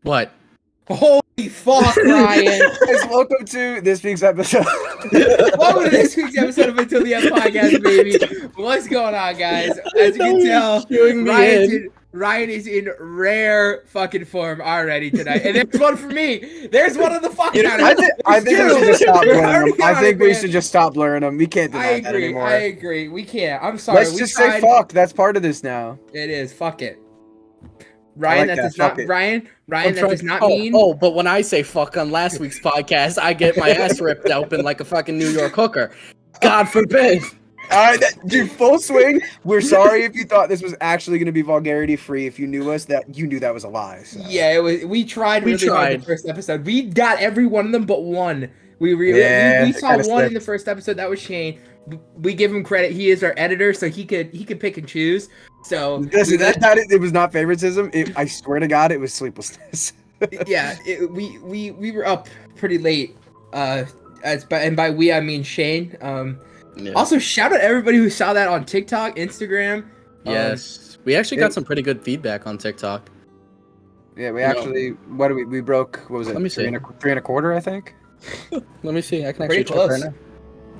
What? Holy fuck, Ryan! Guys, welcome to this week's episode. Welcome to this week's episode of Until the End Podcast, baby. What's going on, guys? As you can tell, Ryan is in rare fucking form already tonight. And there's one for me. There's one of the fucking. I think we should just stop blurring them. I think we should just stop blurring them. We can't deny that anymore. I agree. We can't. I'm sorry. Let's just say fuck. That's part of this now. It is. Fuck it. Ryan, that does not. Ryan, that does not mean. Oh, but when I say fuck on last week's podcast, I get my ass ripped open like a fucking New York hooker. God forbid. All right, dude, full swing. We're sorry if you thought this was actually going to be vulgarity free. If you knew us, that you knew that was a lie. So. Yeah, it was. We tried really hard the first episode. We got every one of them but one. We saw one in the first episode. That was Shane. We give him credit. He is our editor, so he could pick and choose. So listen, it was not favoritism. I swear to God, it was sleeplessness. Yeah, we were up pretty late. And by we I mean Shane. Yeah. Also, shout out everybody who saw that on TikTok, Instagram. Yes, we actually got some pretty good feedback on TikTok. Yeah, we broke. What was it? Let me see. 3.25, I think. Let me see. I can pretty actually close. check right now.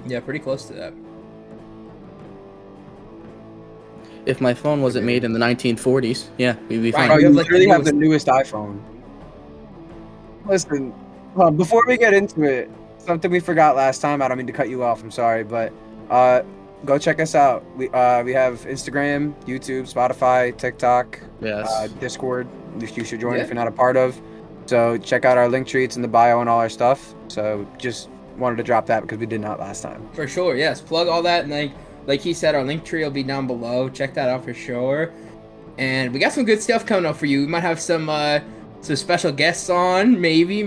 Yeah, pretty close to that. If my phone wasn't made in the 1940s, yeah, we'd be fine. Oh, you really have the newest iPhone. Listen, before we get into it, something we forgot last time. I don't mean to cut you off. I'm sorry, but go check us out. We have Instagram, YouTube, Spotify, TikTok, Discord. Which you should join if you're not a part of. So check out our linktree. It's in the bio and all our stuff. So just wanted to drop that because we did not last time. For sure, yes. Plug all that, and like he said, our link tree will be down below. Check that out for sure. And we got some good stuff coming up for you. We might have some special guests on, maybe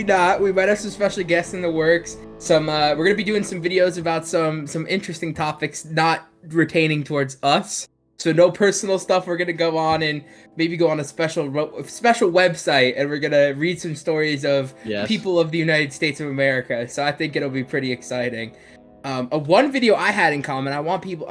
not. We might have some special guests in the works. We're gonna be doing some videos about some interesting topics, not retaining towards us. So no personal stuff. We're gonna go on and maybe go on a special website, and we're gonna read some stories of people of the United States of America. So I think it'll be pretty exciting. One video I had in common, I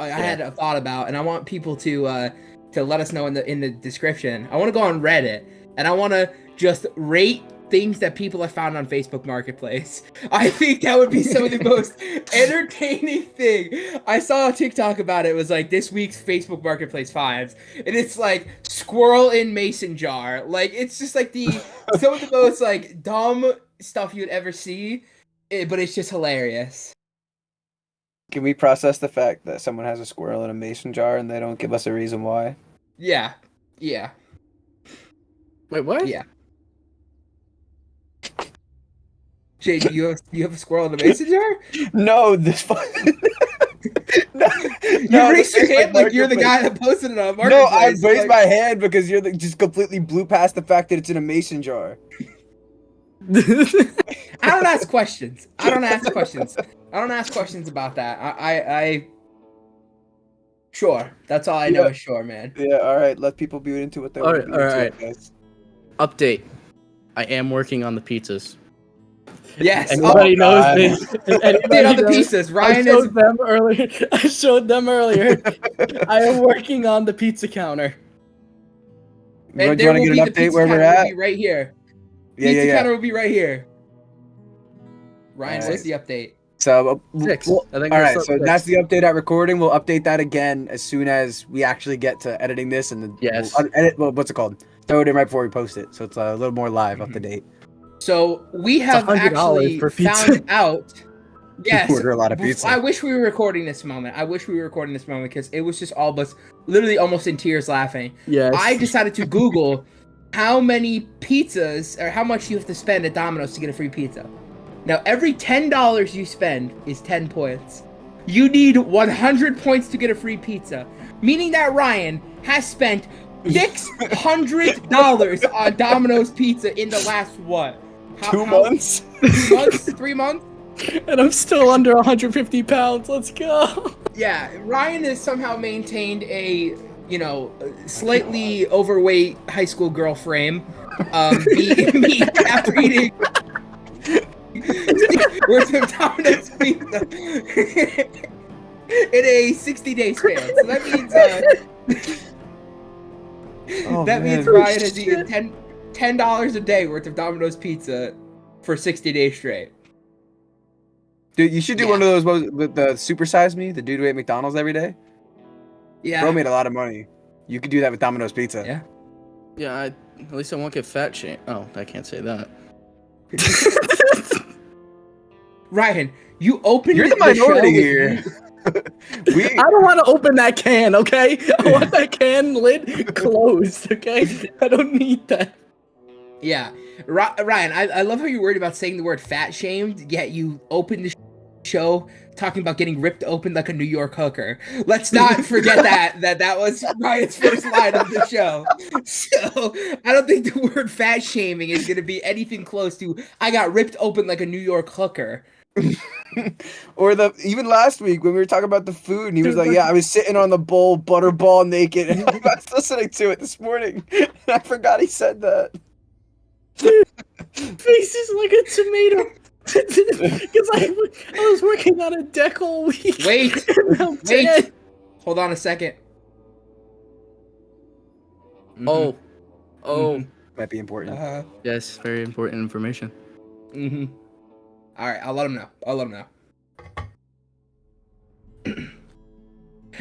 had a thought about, and I want people to let us know in the description. I want to go on Reddit, and I want to just rate things that people have found on Facebook Marketplace. I think that would be some of the most entertaining thing. I saw a TikTok about it. It was like this week's Facebook Marketplace finds, and it's like squirrel in mason jar. Like it's just like some of the most like dumb stuff you'd ever see, but it's just hilarious. Can we process the fact that someone has a squirrel in a mason jar and they don't give us a reason why? Yeah. Wait, what? Yeah. Jay, do you have a squirrel in a mason jar? No, You raised your hand like you're the guy that posted it on Marketplace. No, I raised my hand because you're just completely blew past the fact that it's in a mason jar. I don't ask questions. I don't ask questions about that. I sure. That's all I know is sure, man. Yeah, all right. Let people be into what they want to be into, guys. Update. I am working on the pizzas. Yes. Anybody knows this? Update on the pizzas. Ryan I showed them earlier. I am working on the pizza counter. And do you want to get an update where we're at? Right here. Pizza counter will be right here. Ryan, what's the update? So 6. all right, so that's the update at recording. We'll update that again as soon as we actually get to editing this, and then we'll edit. Well, what's it called? Throw it in right before we post it, so it's a little more live, up to date. So we have actually found out. Yes, order a lot of pizza. I wish we were recording this moment. Because it was just all of us, literally almost in tears, laughing. Yes. I decided to Google how many pizzas or how much you have to spend at Domino's to get a free pizza. Now, every $10 you spend is 10 points. You need 100 points to get a free pizza, meaning that Ryan has spent $600 on Domino's pizza in the last what? 2 months? 2 months? 3 months? And I'm still under 150 pounds. Let's go. Yeah, Ryan has somehow maintained a, slightly overweight high school girl frame. Me after eating worth of Domino's pizza in a 60-day span. So that means means Ryan has eaten $10 a day worth of Domino's pizza for 60 days straight. Dude, you should do one of those with the Super Size Me, the dude who ate McDonald's every day. Yeah. Bro made a lot of money. You could do that with Domino's Pizza. Yeah. Yeah, at least I won't get fat shamed. Oh, I can't say that. Ryan, you opened You're the minority here. I don't want to open that can, okay? I want that can lid closed, okay? I don't need that. Yeah. Ryan, I love how you're worried about saying the word fat shamed, yet you opened the show talking about getting ripped open like a New York hooker. Let's not forget that was Ryan's first line of the show. So I don't think the word fat shaming is going to be anything close to I got ripped open like a New York hooker. Or even last week when we were talking about the food and he was like, yeah, I was sitting on the bowl butterball naked, and I was listening to it this morning and I forgot he said that. Face is like a tomato. Because I was working on a deck all week. Wait. Hold on a second. Oh. Might be important. Yes, very important information. All right, I'll let him know.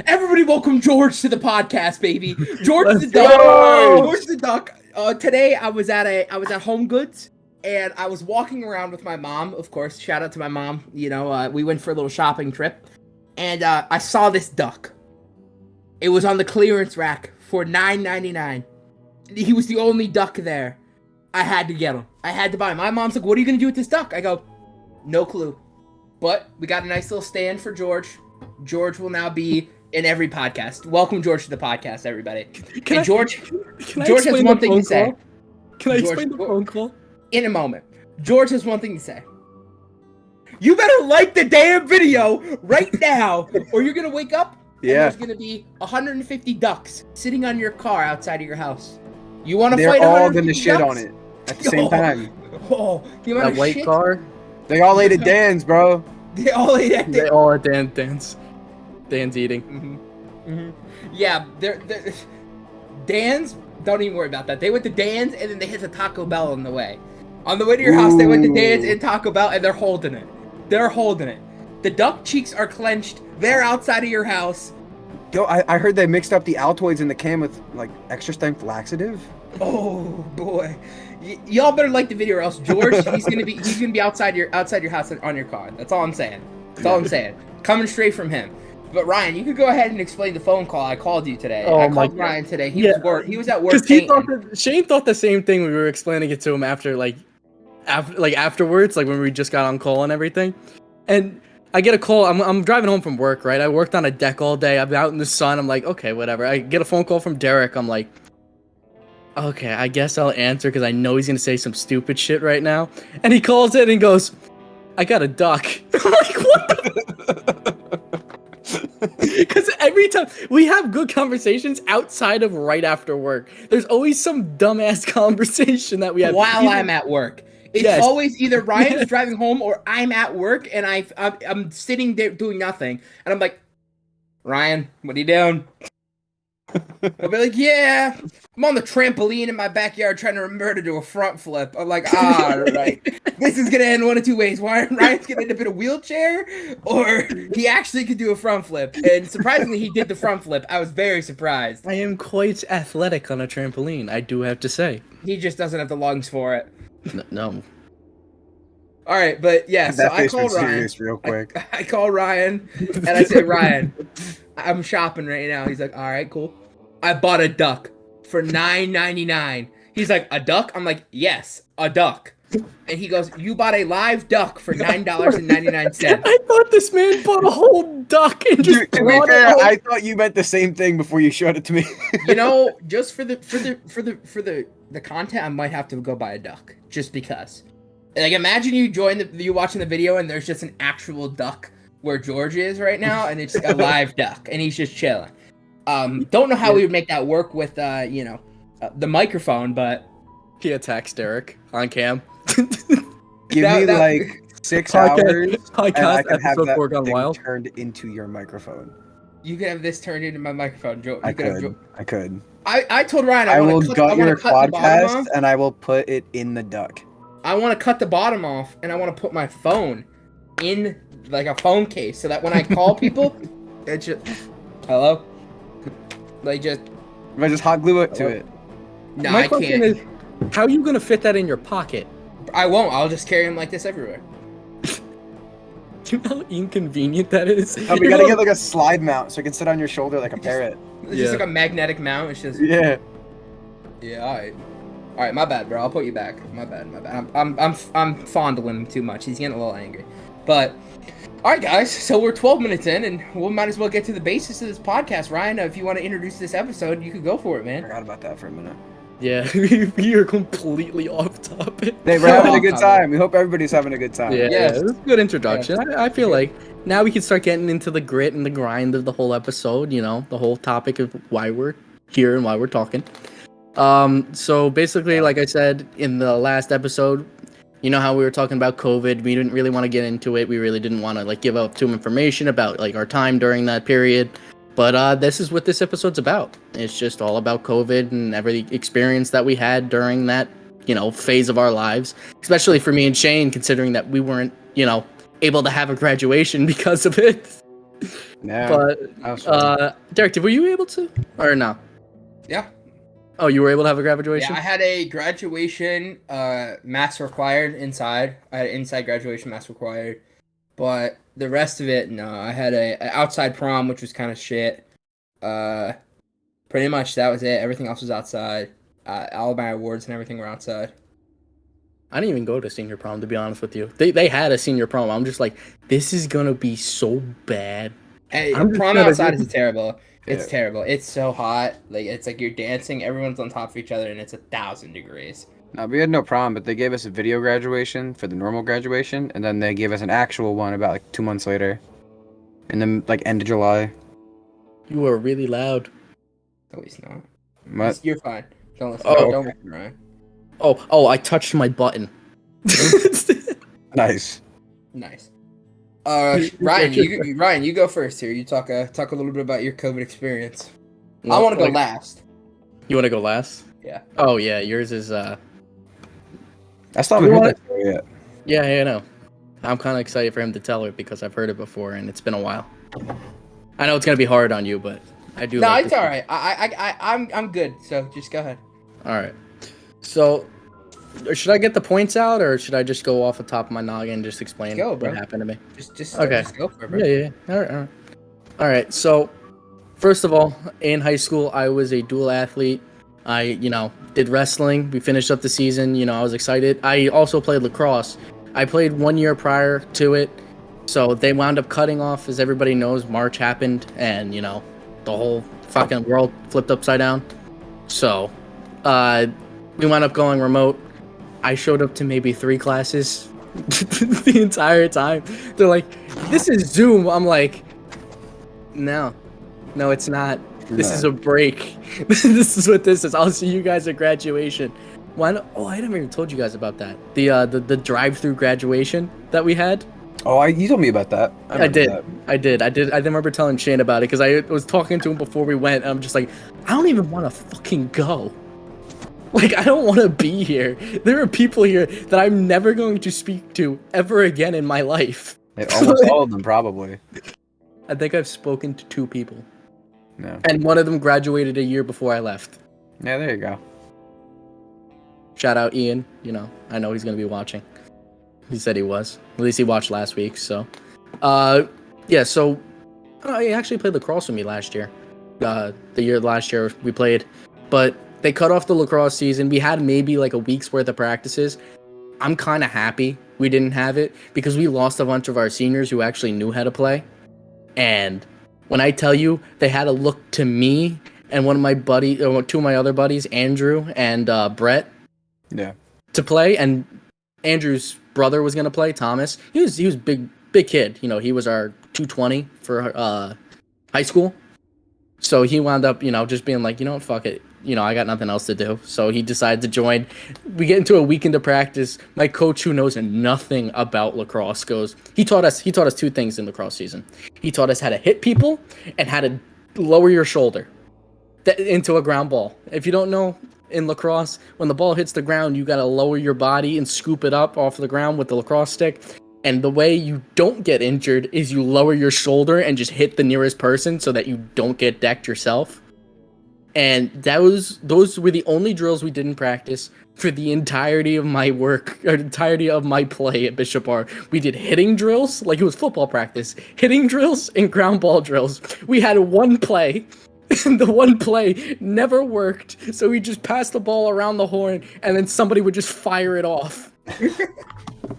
Everybody welcome George to the podcast, baby. George the Duck. George the Duck. Today I was at Home Goods and I was walking around with my mom, of course. Shout out to my mom. You know, we went for a little shopping trip and I saw this duck. It was on the clearance rack for $9.99. He was the only duck there. I had to get him. I had to buy him. My mom's like, "What are you gonna do with this duck?" I go, "No clue." But we got a nice little stand for George. George will now be in every podcast. Welcome George to the podcast, everybody. George has one thing to say. Can I explain the phone call? In a moment. George has one thing to say. You better like the damn video right now, or you're gonna wake up and there's gonna be 150 ducks sitting on your car outside of your house. You want to fight 150 They're all gonna shit ducks? on it at the same time. That white car? They all ate at Dan's, bro. They all ate at Dan's. They all at Dan's. Dan's eating. Yeah, they're Dan's. Don't even worry about that. They went to Dan's and then they hit the Taco Bell on the way. On the way to your house, they went to Dan's and Taco Bell and they're holding it. They're holding it. The duck cheeks are clenched. They're outside of your house. Yo, I heard they mixed up the Altoids in the can with like extra strength laxative. Oh boy, y'all better like the video or else George he's gonna be outside your house on your car. That's all I'm saying. All I'm saying. Coming straight from him. But Ryan, you could go ahead and explain the phone call I called you today. I called Ryan today. He was at work. Shane thought the same thing when we were explaining it to him afterwards, like when we just got on call and everything. And I get a call. I'm driving home from work, right? I worked on a deck all day. I'm out in the sun. I'm like, okay, whatever. I get a phone call from Derek. I'm like, okay, I guess I'll answer because I know he's gonna say some stupid shit right now. And he calls in and goes, I got a duck. I'm like, what the? Because every time we have good conversations outside of right after work, there's always some dumbass conversation that we have while I'm at work. It's always either Ryan's driving home or I'm at work and I'm sitting there doing nothing. And I'm like, Ryan, what are you doing? I'll be like, yeah, I'm on the trampoline in my backyard trying to remember to do a front flip. I'm like, right. This is going to end one of two ways. Ryan's going to end up in a wheelchair or he actually could do a front flip. And surprisingly, he did the front flip. I was very surprised. I am quite athletic on a trampoline, I do have to say. He just doesn't have the lungs for it. No. All right, but yeah, so I called Ryan. Real quick. I call Ryan, and I say, Ryan, I'm shopping right now. He's like, all right, cool. I bought a duck for $9.99. He's like, a duck? I'm like, yes, a duck. And he goes, you bought a live duck for $9.99. I thought this man bought a whole duck and just to be fair, I thought you meant the same thing before you showed it to me. You know, just for the content, I might have to go buy a duck just because. Like, imagine you watching the video and there's just an actual duck where George is right now, and it's a live duck, and he's just chilling. Don't know how we would make that work with, the microphone, but he attacks Derek on cam. Give me like 6 hours, and I can have that thing wild. turned into your microphone. You could have this turned into my microphone, Joe. I could. I told Ryan I will gut your cut the bottom podcast off. and I will put it in the duck. I want to cut the bottom off and I want to put my phone in like a phone case so that when I call people, it just hello, like just. If I just hot glue it to it. No, My I question can't. is, how are you gonna fit that in your pocket? I won't. I'll just carry him like this everywhere. Do you know how inconvenient that is? Oh, we gotta get like a slide mount so it can sit on your shoulder like a parrot. It's just like a magnetic mount. It's just. Yeah. Yeah. All right. All right. My bad, bro. I'll put you back. My bad. I'm fondling him too much. He's getting a little angry. But. All right, guys. So we're 12 minutes in, and we might as well get to the basis of this podcast. Ryan, if you want to introduce this episode, you could go for it, I man. forgot about that for a minute. Yeah, we are completely off topic. Hey, we're having a good time. We hope everybody's having a good time. Yeah, Yes. it was a good introduction. I feel like now we can start getting into the grit and the grind of the whole episode, you know, the whole topic of why we're here and why we're talking. So basically, like I said in the last episode, you know how we were talking about COVID, we didn't really want to get into it. We really didn't want to like give out too information about like our time during that period. But this is what this episode's about. It's just all about COVID and every experience that we had during that, you know, phase of our lives. Especially for me and Shane, considering that we weren't, you know, able to have a graduation because of it. Yeah. But Derek, were you able to, or no? Yeah. Oh, you were able to have a graduation? Yeah, I had a graduation mask required inside. I had an inside graduation mask required. But the rest of it, no. I had a outside prom, which was kind of shit. Pretty much that was it. Everything else was outside. All of my awards and everything were outside. I didn't even go to senior prom, to be honest with you. They had a senior prom. I'm just like, this is gonna be so bad. Hey, I'm just prom gonna outside do- is terrible. It's Yeah. terrible. It's so hot. Like it's like you're dancing. Everyone's on top of each other, and it's 1,000 degrees. No, we had no prom, but they gave us a video graduation for the normal graduation, and then they gave us an actual one about like 2 months later, and then like end of July. You were really loud. No, he's not. What? You're fine. Don't listen. Oh, Don't listen, Ryan. Oh, I touched my button. Nice. Nice. Ryan, you go first here. You talk a little bit about your COVID experience. I want to go last. You want to go last? Yeah. Oh yeah, yours is I still haven't You heard want- that story yet. Yeah, I know. I'm kind of excited for him to tell it because I've heard it before and it's been a while. I know it's gonna be hard on you, but I do. No, like it's this. all right. I'm good. So just go ahead. All right. So, should I get the points out, or should I just go off the top of my noggin and just explain Go, bro. what happened to me? Just Okay. Just go for it, bro. Yeah. All right. All right. So, first of all, in high school, I was a dual athlete. I, you know, did wrestling. We finished up the season. You know, I was excited. I also played lacrosse. I played 1 year prior to it. So they wound up cutting off, as everybody knows, March happened, and, you know, the whole fucking world flipped upside down. So, we wound up going remote. I showed up to maybe 3 classes the entire time. They're like, this is Zoom. I'm like, no, it's not. This is a break. This is what this is. I'll see you guys at graduation. I never even told you guys about that. The drive-through graduation that we had. Oh, you told me about that. I did. I remember telling Shane about it because I was talking to him before we went. And I'm just like, I don't even want to fucking go. Like, I don't want to be here. There are people here that I'm never going to speak to ever again in my life. Almost all of them, probably. I think I've spoken to 2 people. No. And one of them graduated a year before I left. Yeah, there you go. Shout out Ian. You know, I know he's going to be watching. He said he was. At least he watched last week, so. Yeah, so he actually played lacrosse with me last year. Last year we played. But they cut off the lacrosse season. We had maybe like a week's worth of practices. I'm kind of happy we didn't have it because we lost a bunch of our seniors who actually knew how to play. And when I tell you, they had to look to me and one of my 2 of my other buddies, Andrew and Brett, Yeah. to play. And Andrew's brother was gonna play, Thomas. He was big kid. You know, he was our 220 for high school. So he wound up, you know, just being like, you know what, fuck it. I got nothing else to do. So he decided to join. We get into a weekend of practice. My coach, who knows nothing about lacrosse, he taught us 2 things in lacrosse season. He taught us how to hit people and how to lower your shoulder into a ground ball. If you don't know, in lacrosse, when the ball hits the ground, you got to lower your body and scoop it up off the ground with the lacrosse stick. And the way you don't get injured is you lower your shoulder and just hit the nearest person so that you don't get decked yourself. And those were the only drills we didn't practice for the entirety of my work, or entirety of my play at Bishop R. We did hitting drills, like it was football practice, hitting drills and ground ball drills. We had one play, and the one play never worked, so we just passed the ball around the horn, and then somebody would just fire it off.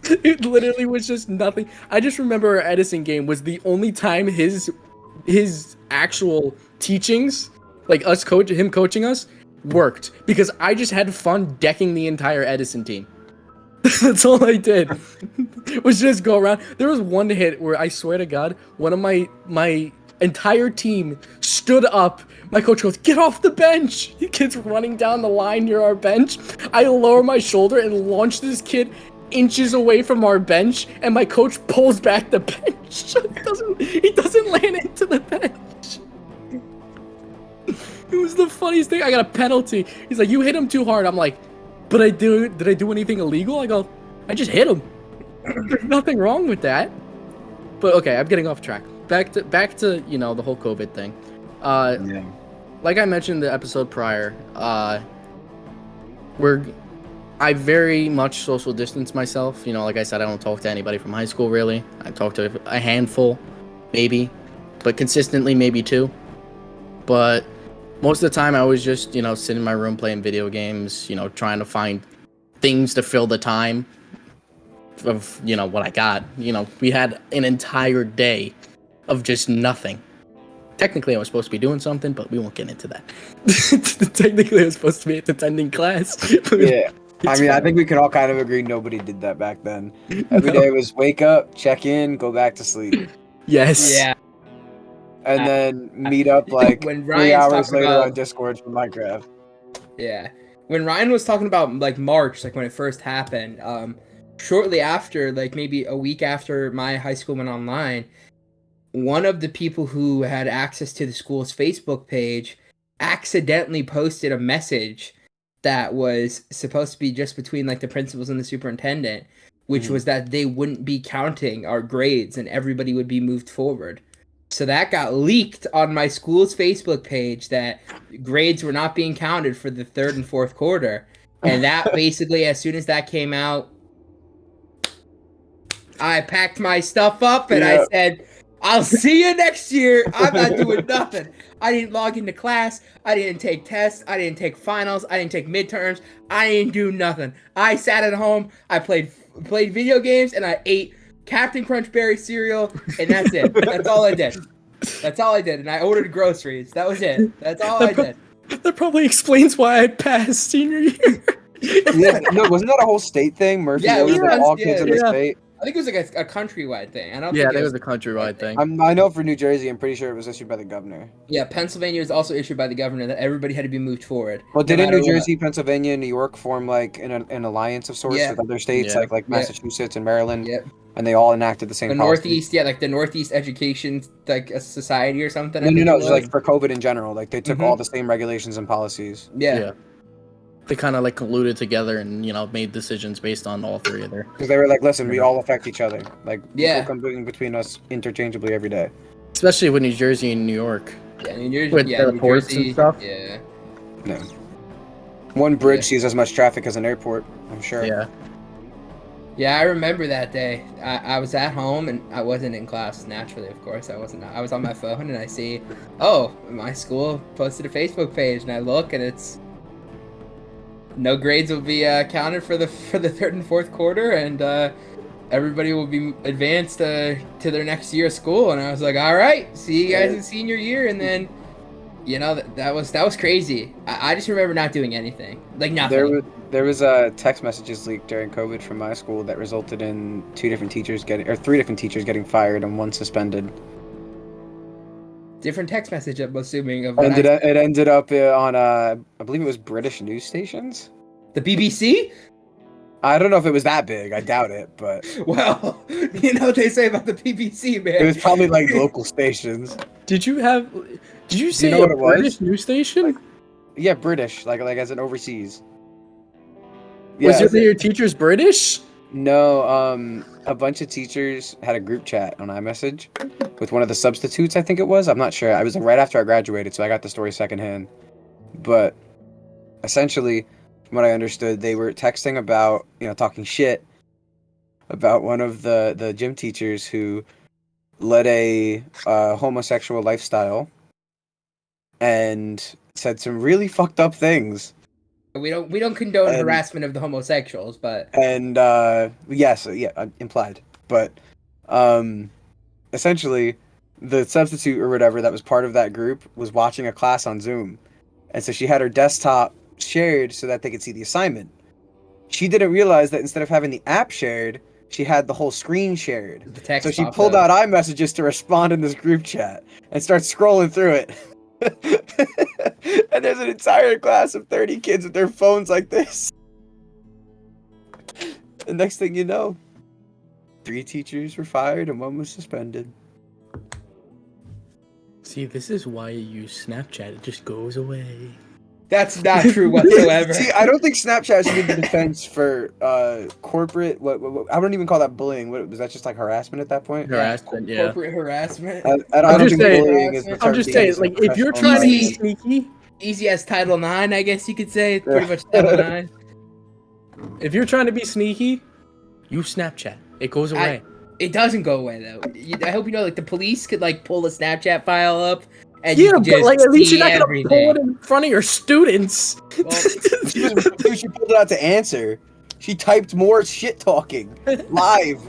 It literally was just nothing. I just remember our Edison game was the only time his actual teachings, like him coaching us, worked, because I just had fun decking the entire Edison team. That's all I did. Was just go around. There was one hit where I swear to God, one of my entire team stood up. My coach goes, "Get off the bench!" The kid's running down the line near our bench. I lower my shoulder and launch this kid inches away from our bench, and my coach pulls back the bench. He doesn't land into the bench. It was the funniest thing. I got a penalty. He's like, "You hit him too hard." I'm like, "But did I do anything illegal?" I go, "I just hit him. There's nothing wrong with that." But okay, I'm getting off track. Back to the whole COVID thing. Yeah. Like I mentioned in the episode prior, I very much social distance myself. Like I said, I don't talk to anybody from high school really. I talk to a handful, maybe, but consistently maybe 2. But most of the time I was just, sit in my room playing video games, trying to find things to fill the time of, what I got. We had an entire day of just nothing. Technically, I was supposed to be doing something, but we won't get into that. Technically, I was supposed to be attending class. Yeah. I think we could all kind of agree nobody did that back then. Every day was wake up, check in, go back to sleep. Yes. Yeah. And then meet up like when 3 hours later about, on Discord for Minecraft. Yeah. When Ryan was talking about like March, like when it first happened, shortly after, like maybe a week after my high school went online, one of the people who had access to the school's Facebook page accidentally posted a message that was supposed to be just between like the principals and the superintendent, which was that they wouldn't be counting our grades and everybody would be moved forward. So that got leaked on my school's Facebook page that grades were not being counted for the 3rd and 4th quarter. And that basically, as soon as that came out, I packed my stuff up and I said, "I'll see you next year. I'm not doing nothing." I didn't log into class. I didn't take tests. I didn't take finals. I didn't take midterms. I didn't do nothing. I sat at home. I played video games and I ate Captain Crunch Berry cereal, and that's it. That's all I did. That's all I did. And I ordered groceries. That was it. That's all I did. That probably explains why I passed senior year. Yeah, no, wasn't that a whole state thing? Murphy, Yeah, was that all kids in the state? I think it was like a countrywide thing. I don't Yeah, think it was a countrywide thing. I know for New Jersey, I'm pretty sure it was issued by the governor. Yeah, Pennsylvania was also issued by the governor that everybody had to be moved forward. Well, didn't New Jersey, Pennsylvania, and New York form like an alliance of sorts with other states, like Massachusetts and Maryland? Yep. And they all enacted the same policy. Northeast, like the Northeast Education, like a society or something. No, it was like for COVID in general. Like they took all the same regulations and policies. Yeah. They kind of like colluded together and made decisions based on all 3 of their. Because they were like, "Listen, we all affect each other. Like, people come between us interchangeably every day." Especially with New Jersey and New York. Yeah, New Jersey. With the ports and stuff. Yeah. No. One bridge sees as much traffic as an airport. I'm sure. Yeah. Yeah, I remember that day. I was at home and I wasn't in class. Naturally, of course, I wasn't. I was on my phone and I see, my school posted a Facebook page, and I look and it's. No grades will be counted for the 3rd and 4th quarter, and everybody will be advanced to their next year of school. And I was like, all right, see you guys in senior year. And then, that was crazy. I just remember not doing anything, like nothing. There was text messages leaked during COVID from my school that resulted in 3 different teachers getting fired and 1 suspended. Different text message, I'm assuming. And it ended up on, I believe it was British news stations? The BBC? I don't know if it was that big. I doubt it, but... Well, you know what they say about the BBC, man. It was probably, like, local stations. Did you say you know a British news station? Like, yeah, British, like as in overseas. Was your teachers British? No, a bunch of teachers had a group chat on iMessage with one of the substitutes, I think it was. I'm not sure. I was right after I graduated, so I got the story secondhand. But essentially, from what I understood, they were texting about, talking shit about one of the gym teachers who led a homosexual lifestyle and said some really fucked up things. We don't condone harassment of the homosexuals, but implied. But essentially, the substitute or whatever that was part of that group was watching a class on Zoom, and so she had her desktop shared so that they could see the assignment. She didn't realize that instead of having the app shared, she had the whole screen shared. The text so she pulled out iMessages to respond in this group chat and starts scrolling through it. And there's an entire class of 30 kids with their phones like this. The next thing you know, 3 teachers were fired and 1 was suspended. See, this is why you use Snapchat. It just goes away. That's not true whatsoever. See, I don't think Snapchat should be the defense for corporate. What I don't even call that bullying. What was that? Just like harassment at that point? Harassment, yeah. Corporate harassment. I don't think bullying is the term. I'm just saying, like, if you're trying to be sneaky, easy as Title IX, I guess you could say. It's pretty much Title IX. If you're trying to be sneaky, use Snapchat. It goes away. It doesn't go away though. I hope you know, like, the police could like pull a Snapchat file up. And but like at least you're not gonna pull it in front of your students. Well, she pulled it out to answer. She typed more shit talking live.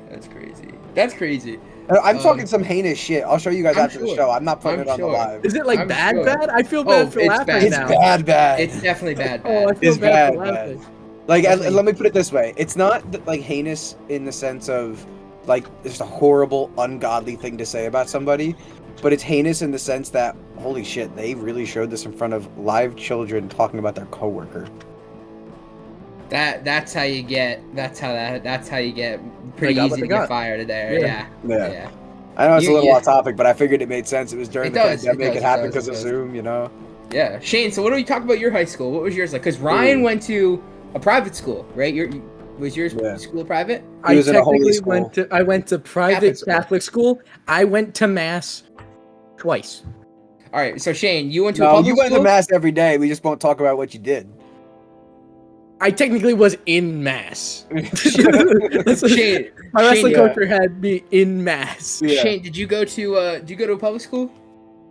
That's crazy. That's crazy. I'm talking some heinous shit. I'll show you guys after the show. I'm not putting it on the live. Is it like bad? I feel bad for laughing now. It's bad. It's definitely bad. Oh, I feel bad for laughing. Like, let me put it this way. It's not like heinous in the sense of like it's a horrible, ungodly thing to say about somebody. But it's heinous in the sense that, holy shit, they really showed this in front of live children talking about their coworker. That's how you get pretty easy to get fired there. Yeah. I know it's a little off topic, but I figured it made sense. It was during the pandemic. It happened because of Zoom, Yeah. Shane, so what do we talk about your high school? What was yours like? Because Ryan went to a private school, right? Was your school private? I went to private Catholic school. I went to mass twice. All right, so Shane, you went to a public school? You went to mass every day. We just won't talk about what you did. I technically was in mass. Shane, my wrestling coach had me in mass. Yeah. Shane, did you go to a public school?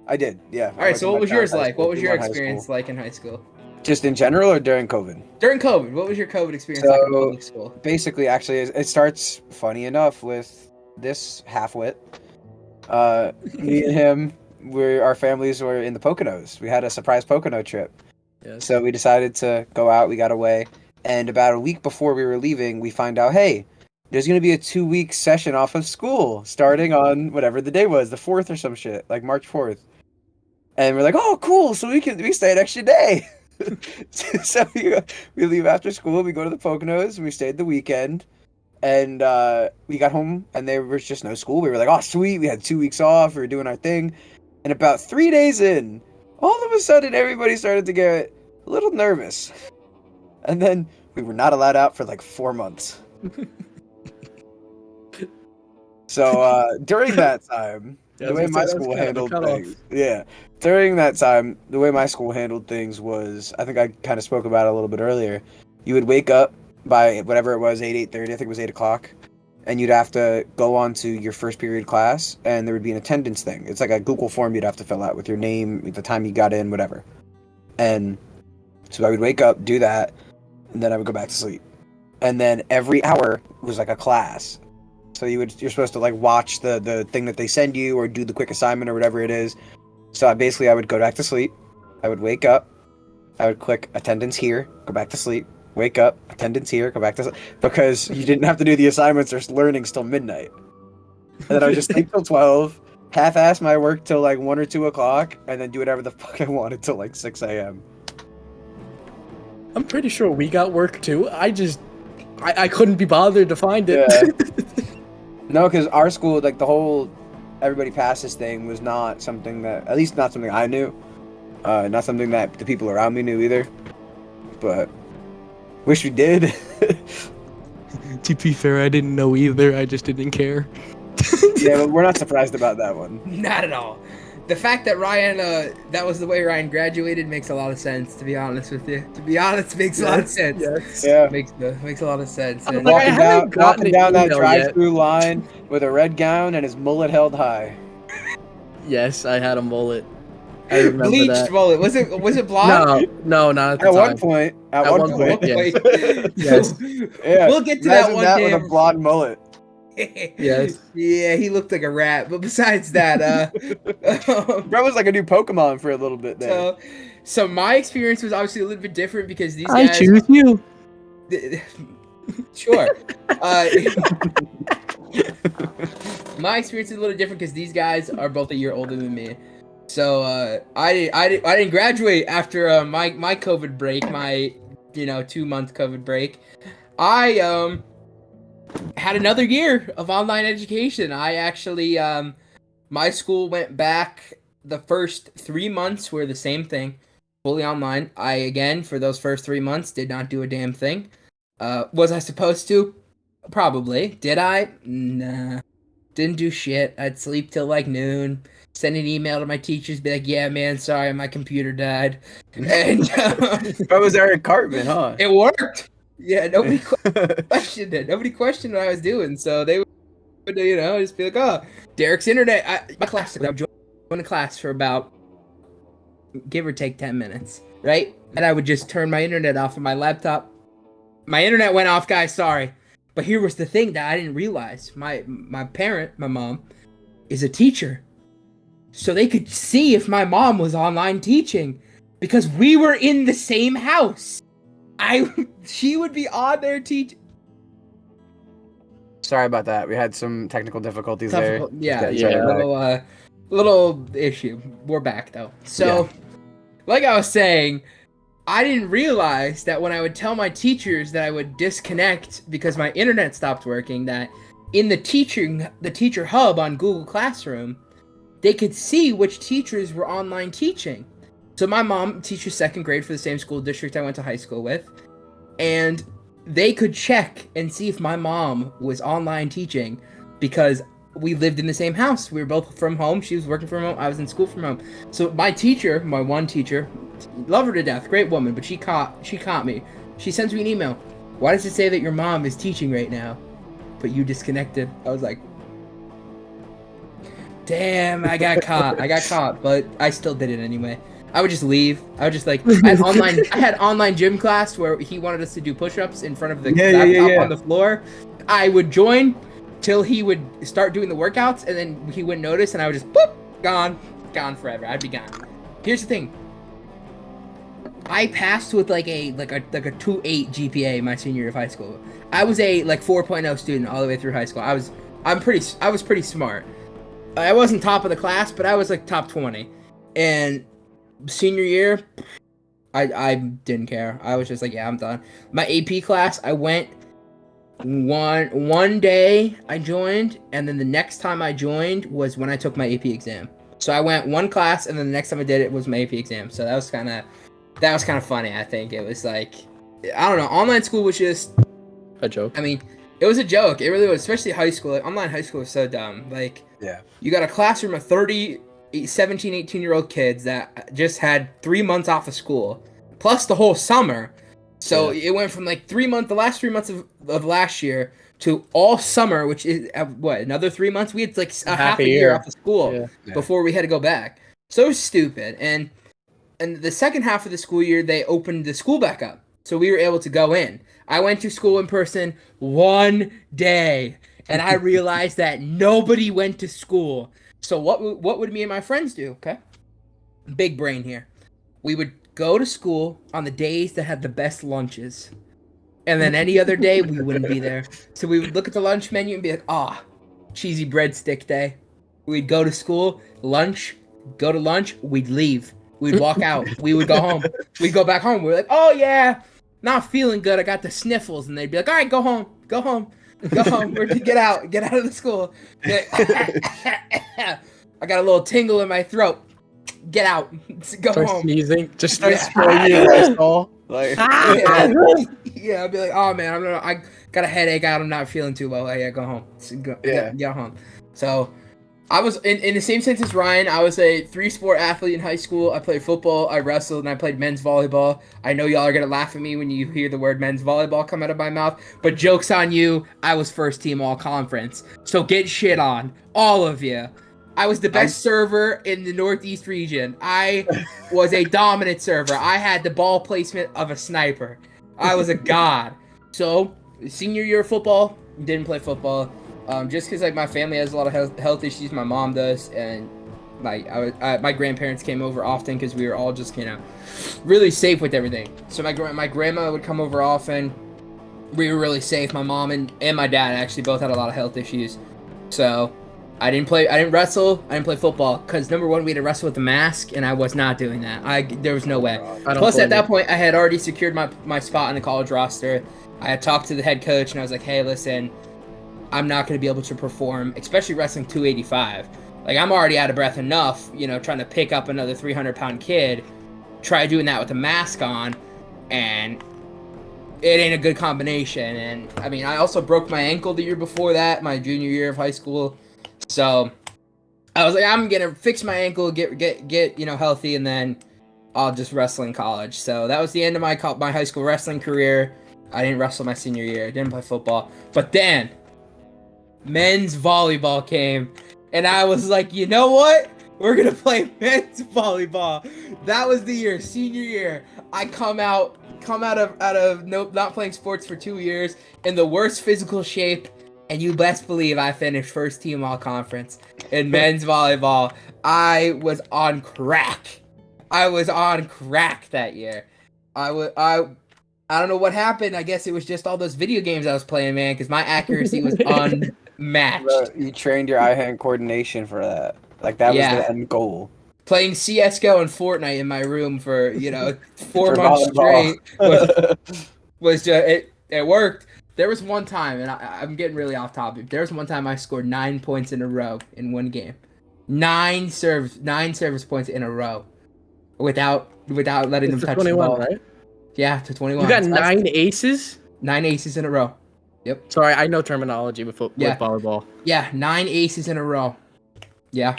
I did. Yeah. All right, so what was yours like? What was your experience like in high school? Just in general or during COVID? During COVID. What was your COVID experience like in public school? Basically, actually, it starts, funny enough, with this half-wit. Me and him, our families were in the Poconos. We had a surprise Pocono trip. Yes. So we decided to go out. We got away. And about a week before we were leaving, we find out, hey, there's going to be a 2-week session off of school starting on whatever the day was, the 4th or some shit, like March 4th. And we're like, oh, cool. So we stay an extra day. So we leave after school. We go to the Poconos. We stayed the weekend. And we got home, and there was just no school. We were like, oh, sweet. We had 2 weeks off. We were doing our thing. And about 3 days in, all of a sudden, everybody started to get a little nervous. And then we were not allowed out for like 4 months. So during that time, the way my school handled things... Yeah. During that time, the way my school handled things was... I think I kind of spoke about it a little bit earlier. You would wake up by whatever it was, 8:30, I think it was 8 o'clock, and you'd have to go on to your first period class, and there would be an attendance thing. It's like a Google form you'd have to fill out with your name, the time you got in, whatever. And so I would wake up, do that, and then I would go back to sleep. And then every hour was like a class. So you're supposed to like watch the thing that they send you or do the quick assignment or whatever it is. So I would go back to sleep. I would wake up. I would click attendance here, go back to sleep. Wake up, attendance here, go back to sleep. Because you didn't have to do the assignments or learnings till midnight. And then I would just sleep till 12, half-ass my work till like 1 or 2 o'clock, and then do whatever the fuck I wanted till like 6 a.m. I'm pretty sure we got work too. I couldn't be bothered to find it. Yeah. No, because our school, like the whole everybody passes thing was not something that, at least not something I knew. Not something that the people around me knew either. But wish we did. To be fair, I didn't know either. I just didn't care. Yeah, but we're not surprised about that one. Not at all. The fact that Ryan, that was the way Ryan graduated makes a lot of sense, to be honest with you. To be honest, makes a lot of sense. Yes. Yeah. Makes a lot of sense. And Like, I Walking haven't gotten down an that email drive-through line with a red gown and his mullet held high. Yes, I had a mullet. I remember bleached that. mullet. Was it blonde? No, not at the At time. one point. At one point. yeah. Yes. Yeah. We'll get to that Imagine one that day. with a blonde mullet. Yes. Yeah, he looked like a rat. But besides that, Bro was like a new Pokemon for a little bit there. so my experience was obviously a little bit different because these I guys. choose you. Sure. My experience is a little different because these guys are both a year older than me. So I didn't graduate after my COVID break, my 2-month COVID break. I had another year of online education. I actually my school went back. The first 3 months were the same thing, fully online. I again for those first 3 months did not do a damn thing. Was I supposed to? Probably. Did I? Nah. Didn't do shit. I'd sleep till like noon. Send an email to my teachers, be like, "Yeah, man, sorry, my computer died." And That was Eric Cartman, huh? it worked. Yeah, nobody questioned it. Nobody questioned what I was doing, so they would, just be like, "Oh, Derek's internet." My class, I would join a class for about, give or take, 10 minutes, right? And I would just turn my internet off on my laptop. My internet went off, guys. Sorry, but here was the thing that I didn't realize: my parent, my mom, is a teacher. So they could see if my mom was online teaching because we were in the same house. She would be on there teaching. Sorry about that. We had some technical difficulties there. Yeah. Little issue. We're back though. So, like I was saying, I didn't realize that when I would tell my teachers that I would disconnect because my internet stopped working, that in the teacher hub on Google Classroom, they could see which teachers were online teaching. So my mom teaches 2nd grade for the same school district I went to high school with. And they could check and see if my mom was online teaching because we lived in the same house. We were both from home. She was working from home. I was in school from home. So my one teacher, love her to death, great woman, but she caught me. She sends me an email. "Why does it say that your mom is teaching right now, but you disconnected?" I was like, damn, I got caught, but I still did it anyway. I would just leave. I would just I had online gym class where he wanted us to do push-ups in front of the laptop on the floor. I would join till he would start doing the workouts, and then he wouldn't notice, and I would just boop, gone forever. I'd be gone. Here's the thing. I passed with like a 2.8 GPA my senior year of high school. I was a 4.0 student all the way through high school. I was pretty smart. I wasn't top of the class, but I was top 20. And senior year, I didn't care. I was just yeah, I'm done. My AP class, I went one day I joined, and then the next time I joined was when I took my AP exam. So I went one class, and then the next time I did it was my AP exam. So that was kind of funny. I think it was I don't know. Online school was just a joke. I mean, it was a joke. It really was, especially high school. Online high school was so dumb. Yeah. You got a classroom of 17, 18-year-old kids that just had 3 months off of school, plus the whole summer. So it went from 3 months, the last 3 months of last year, to all summer, which is another 3 months. We had half a year off of school before we had to go back. So stupid. And the second half of the school year, they opened the school back up, so we were able to go in. I went to school in person one day, and I realized that nobody went to school. So what would me and my friends do? Okay, big brain here. We would go to school on the days that had the best lunches, and then any other day we wouldn't be there. So we would look at the lunch menu and be like, cheesy breadstick day. We'd go to school, go to lunch, we'd leave. We'd walk out. We would go home. We'd go back home. We're like, oh yeah, not feeling good. I got the sniffles. And they'd be like, all right, go home. We're to get out of the school. I got a little tingle in my throat. Get out. Go home. Sneezing. Just Start spraying you with all. Like, yeah, I'd be like, oh man, I got a headache. I'm not feeling too well. Yeah, go home. Get home. So I was in the same sense as Ryan. I was a 3-sport athlete in high school. I played football, I wrestled, and I played men's volleyball. I know y'all are gonna laugh at me when you hear the word men's volleyball come out of my mouth, but joke's on you. I was first team all conference. So get shit on, all of you. I was the best server in the Northeast region. I was a dominant server. I had the ball placement of a sniper. I was a god. So senior year of football, didn't play football. Just because like my family has a lot of health issues, my mom does, and like my grandparents came over often because we were all just really safe with everything. So my grandma would come over often. We were really safe. My mom and my dad actually both had a lot of health issues. So I didn't wrestle. I didn't play football because number one, we had to wrestle with a mask, and I was not doing that. There was no way. Plus, at that point, I had already secured my spot in the college roster. I had talked to the head coach, and I was like, hey, listen, I'm not going to be able to perform, especially wrestling 285. Like, I'm already out of breath enough, trying to pick up another 300-pound kid, try doing that with a mask on, and it ain't a good combination. And, I mean, I also broke my ankle the year before that, my junior year of high school. So, I was like, I'm going to fix my ankle, get healthy, and then I'll just wrestle in college. So, that was the end of my high school wrestling career. I didn't wrestle my senior year. I didn't play football. But then men's volleyball came, and I was like, you know what? We're gonna play men's volleyball. That was the year, senior year. I come out of not playing sports for 2 years in the worst physical shape, and you best believe I finished first team all conference in men's volleyball. I was on crack. That year. I don't know what happened. I guess it was just all those video games I was playing, man, because my accuracy was unmatched. Bro, you trained your eye-hand coordination for that. Like, that was the end goal. Playing CSGO and Fortnite in my room for, 4 months straight was just, it worked. There was one time, and I'm getting really off topic. There was one time I scored 9 points in a row in one game. 9 service points in a row without letting them touch 21, the ball. Right? Yeah, to 21. You got 9 aces? 9 aces in a row. Yep. Sorry, I know terminology with volleyball. Yeah, 9 aces in a row. Yeah.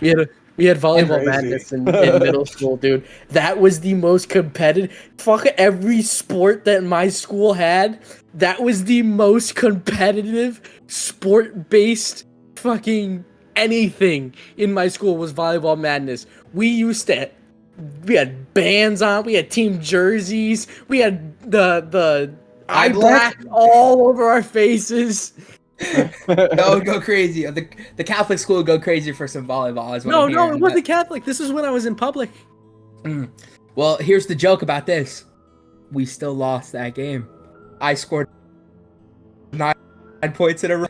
We had volleyball madness in middle school, dude. That was the most competitive. Fuck every sport that my school had. That was the most competitive sport-based fucking anything in my school was volleyball madness. We had bands on, we had team jerseys, we had the eye black all over our faces. That would go crazy. The Catholic school would go crazy for some volleyball. No, it wasn't Catholic. This is when I was in public. Well, here's the joke about this. We still lost that game. I scored 9 points in a row.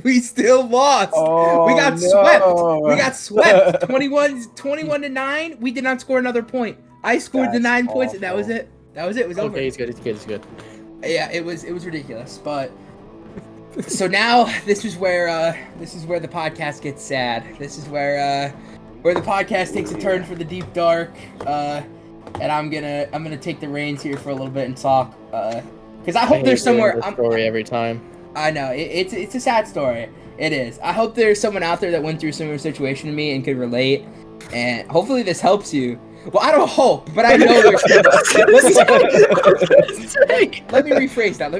We still lost. Oh, we got swept. We got swept. 21 to 9. We did not score another point. I scored the 9 points, and that was it. It was over. Okay, he's good. Yeah, it was ridiculous, but so now this is where the podcast gets sad. This is where the podcast takes a turn for the deep dark. And I'm gonna take the reins here for a little bit and talk. Because I hope there's somewhere. Story every time. I know it's a sad story. It is. I hope there's someone out there that went through a similar situation to me and could relate. And hopefully this helps you. Well, I don't hope, but I know there's people. Let me rephrase that.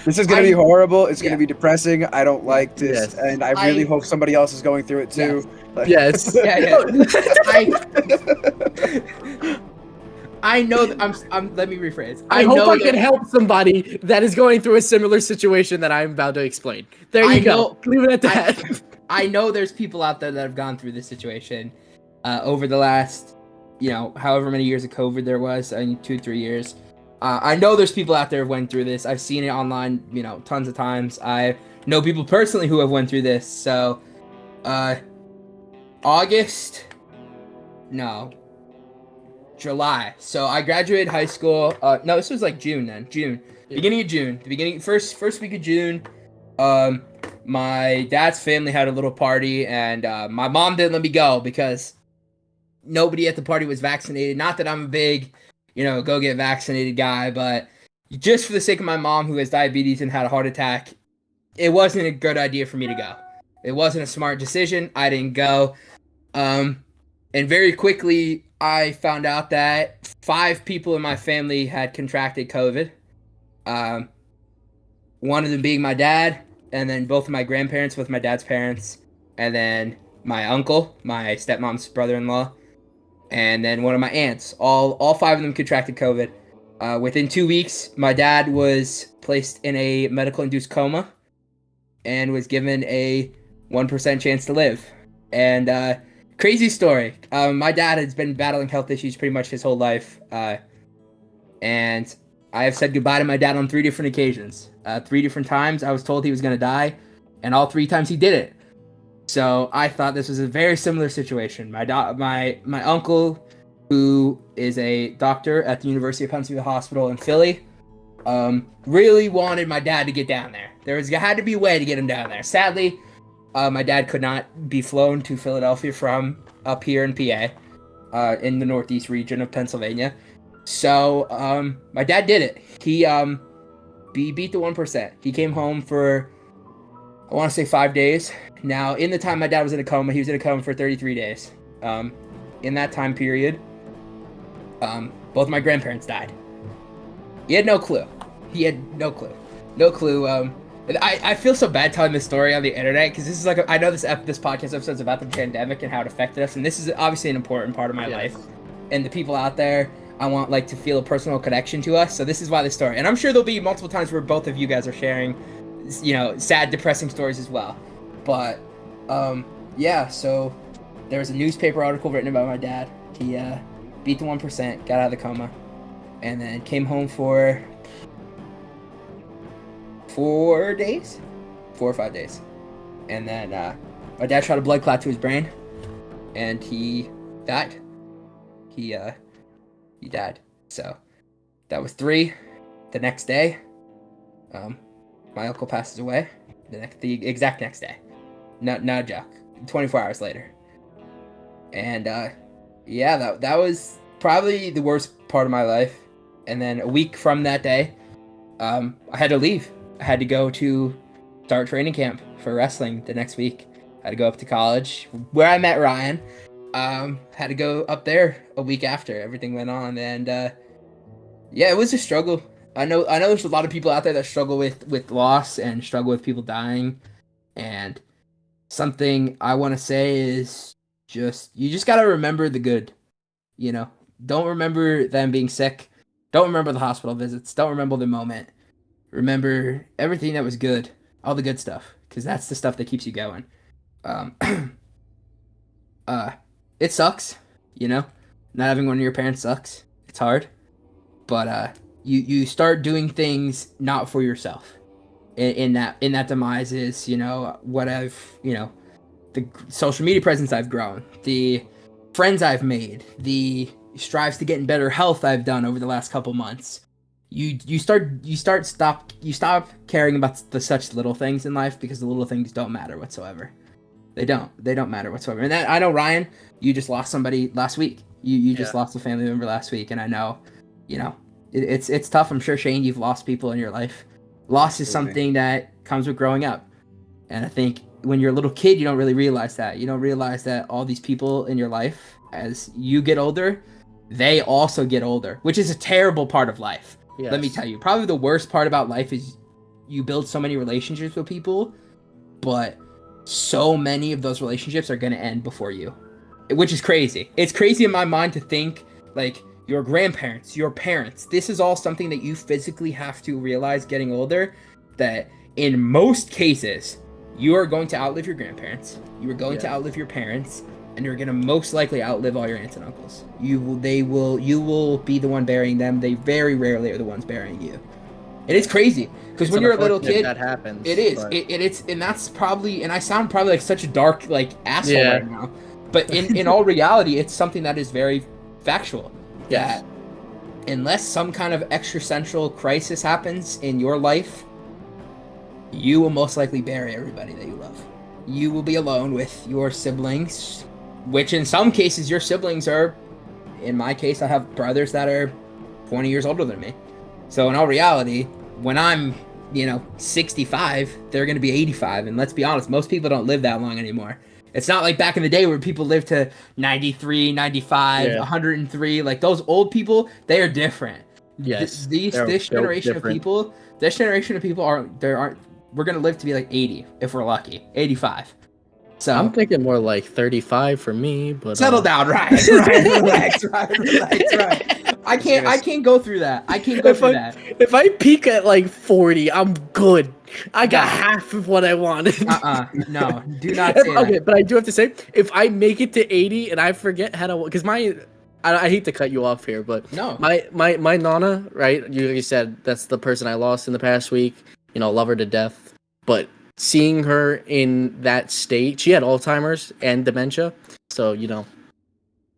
This is going to be horrible. It's going to be depressing. I don't like this. Yes. And I really hope somebody else is going through it too. Yes. I know that let me rephrase. I hope I can help somebody that is going through a similar situation that I'm about to explain. There you go. Leave it at that. I know there's people out there that have gone through this situation over the last, however many years of COVID there was, 2-3 years. I know there's people out there who went through this. I've seen it online, tons of times. I know people personally who have went through this. So, July. So I graduated high school. No, this was like June then. June. Yeah. Beginning of June. First week of June. My dad's family had a little party, and my mom didn't let me go because nobody at the party was vaccinated. Not that I'm a big, go get vaccinated guy, but just for the sake of my mom who has diabetes and had a heart attack, it wasn't a good idea for me to go. It wasn't a smart decision. I didn't go. And very quickly, I found out that 5 people in my family had contracted COVID. One of them being my dad, and then both of my grandparents with my dad's parents, and then my uncle, my stepmom's brother-in-law, and then one of my aunts. All 5 of them contracted COVID. Within 2 weeks, my dad was placed in a medical-induced coma and was given a 1% chance to live. And crazy story. My dad has been battling health issues pretty much his whole life. And I have said goodbye to my dad on 3 different occasions. 3 different times I was told he was going to die, and all 3 times he did it. So I thought this was a very similar situation. My uncle, who is a doctor at the University of Pennsylvania Hospital in Philly, really wanted my dad to get down there. There had to be a way to get him down there. Sadly, my dad could not be flown to Philadelphia from up here in PA, in the northeast region of Pennsylvania. So my dad did it. He beat the 1%. He came home for, I want to say 5 days. Now, in the time my dad was in a coma, he was in a coma for 33 days. In that time period, both my grandparents died. He had no clue. No clue. I feel so bad telling this story on the internet because this is like I know this podcast episode is about the pandemic and how it affected us, and this is obviously an important part of my life. And the people out there, I want to feel a personal connection to us. So this is why this story, and I'm sure there'll be multiple times where both of you guys are sharing, sad, depressing stories as well. But so there was a newspaper article written about my dad. He beat the 1%, got out of the coma, and then came home for 4 days, 4 or 5 days, and then my dad shot a blood clot to his brain, and he died. He died. So that was 3. The next day, my uncle passes away. The exact next day. Not a joke. 24 hours later. And that was probably the worst part of my life. And then a week from that day, I had to leave. I had to go to start training camp for wrestling the next week. I had to go up to college where I met Ryan. Had to go up there a week after everything went on, and it was a struggle. I know there's a lot of people out there that struggle with loss and struggle with people dying, and something I want to say is you just gotta remember the good. Don't remember them being sick. Don't remember the hospital visits. Don't remember the moment. Remember everything that was good, all the good stuff, because that's the stuff that keeps you going. It sucks, not having one of your parents sucks. It's hard, but you start doing things not for yourself. In that demise is what I've the social media presence I've grown, the friends I've made, the strives to get in better health I've done over the last couple months. You stop caring about the such little things in life because the little things don't matter whatsoever. They don't matter whatsoever. And I know, Ryan, you just lost somebody last week. You just lost a family member last week, and I know, it's tough. I'm sure, Shane, you've lost people in your life. Loss is something that comes with growing up. And I think when you're a little kid, you don't really realize that. You don't realize that all these people in your life, as you get older, they also get older, which is a terrible part of life. Yes. Let me tell you, probably the worst part about life is you build so many relationships with people, but so many of those relationships are going to end before you, which is crazy. It's crazy in my mind to think, like, your grandparents, your parents, this is all something that you physically have to realize getting older, that in most cases, you are going to outlive your grandparents, you are going to outlive your parents, and you're going to most likely outlive all your aunts and uncles. You will be the one burying them. They very rarely are the ones burying you. And it's crazy, because when you're a little kid, that happens. It is. It's and that's probably, and I sound probably like such a dark, like, asshole right now, But in all reality, it's something that is very factual. Yes. That unless some kind of existential crisis happens in your life, you will most likely bury everybody that you love. You will be alone with your siblings, which in some cases your siblings are, in my case, I have brothers that are 20 years older than me. So in all reality, when I'm, 65, they're going to be 85. And let's be honest, most people don't live that long anymore. It's not like back in the day where people lived to 93, 95, 103. Like those old people, they are different. Yes. This generation of people we're going to live to be like 80 if we're lucky. 85. So I'm thinking more like 35 for me, but settle down, right? Relax. I can't go through that. If I peak at like 40, I'm good. I got half of what I wanted. No, do not say Okay, that. but I do have to say, if I make it to 80 and I forget how to, because I hate to cut you off here, but no, my nana, right? You said that's the person I lost in the past week. Love her to death, but seeing her in that state, she had Alzheimer's and dementia, so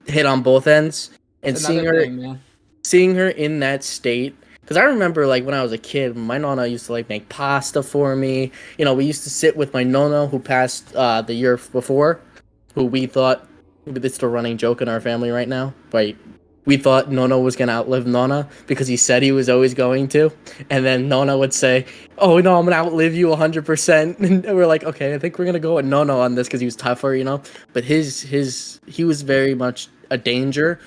hit on both ends. And seeing her in that state, because I remember like when I was a kid, my nonna used to like make pasta for me. We used to sit with my nonna who passed the year before, who we thought, it's the running joke in our family right now, right? We thought Nona was going to outlive Nona because he said he was always going to. And then Nona would say, oh, no, I'm going to outlive you 100%. And we're like, okay, I think we're going to go with Nona on this because he was tougher, But he was very much a danger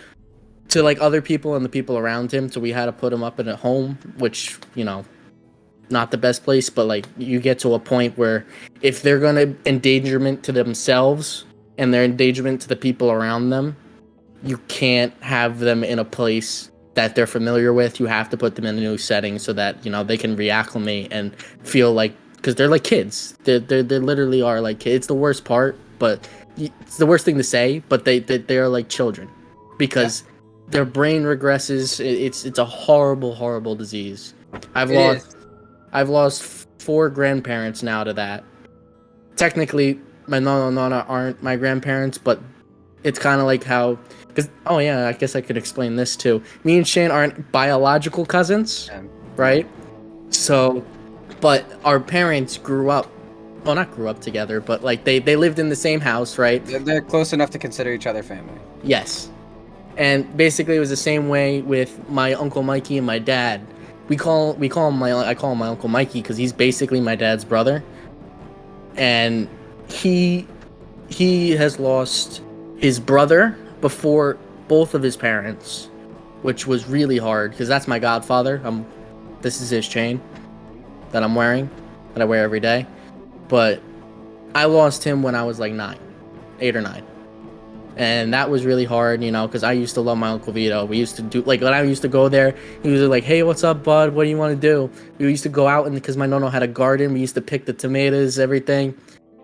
to like other people and the people around him. So we had to put him up in a home, which, not the best place. But like you get to a point where if they're going to endangerment to themselves and their endangerment to the people around them, you can't have them in a place that they're familiar with. You have to put them in a new setting so that they can reacclimate and feel like, because they're like kids. They literally are like kids. It's the worst part, but it's the worst thing to say. But they are like children because their brain regresses. It's a horrible disease. I've lost 4 grandparents now to that. Technically, my nana aren't my grandparents, but it's kind of like how. I guess I could explain this too. Me and Shane aren't biological cousins, right? So, but our parents not grew up together, but like they lived in the same house, right? They're close enough to consider each other family. Yes. And basically it was the same way with my Uncle Mikey and my dad. I call him my Uncle Mikey because he's basically my dad's brother. And he has lost his brother before both of his parents, which was really hard because that's my godfather. This is his chain that I'm wearing, that I wear every day. But I lost him when I was like 8 or 9. And that was really hard, because I used to love my Uncle Vito. We used to do, like, when I used to go there, he was like, hey, what's up, bud? What do you want to do? We used to go out, and because my nonna had a garden, we used to pick the tomatoes, everything.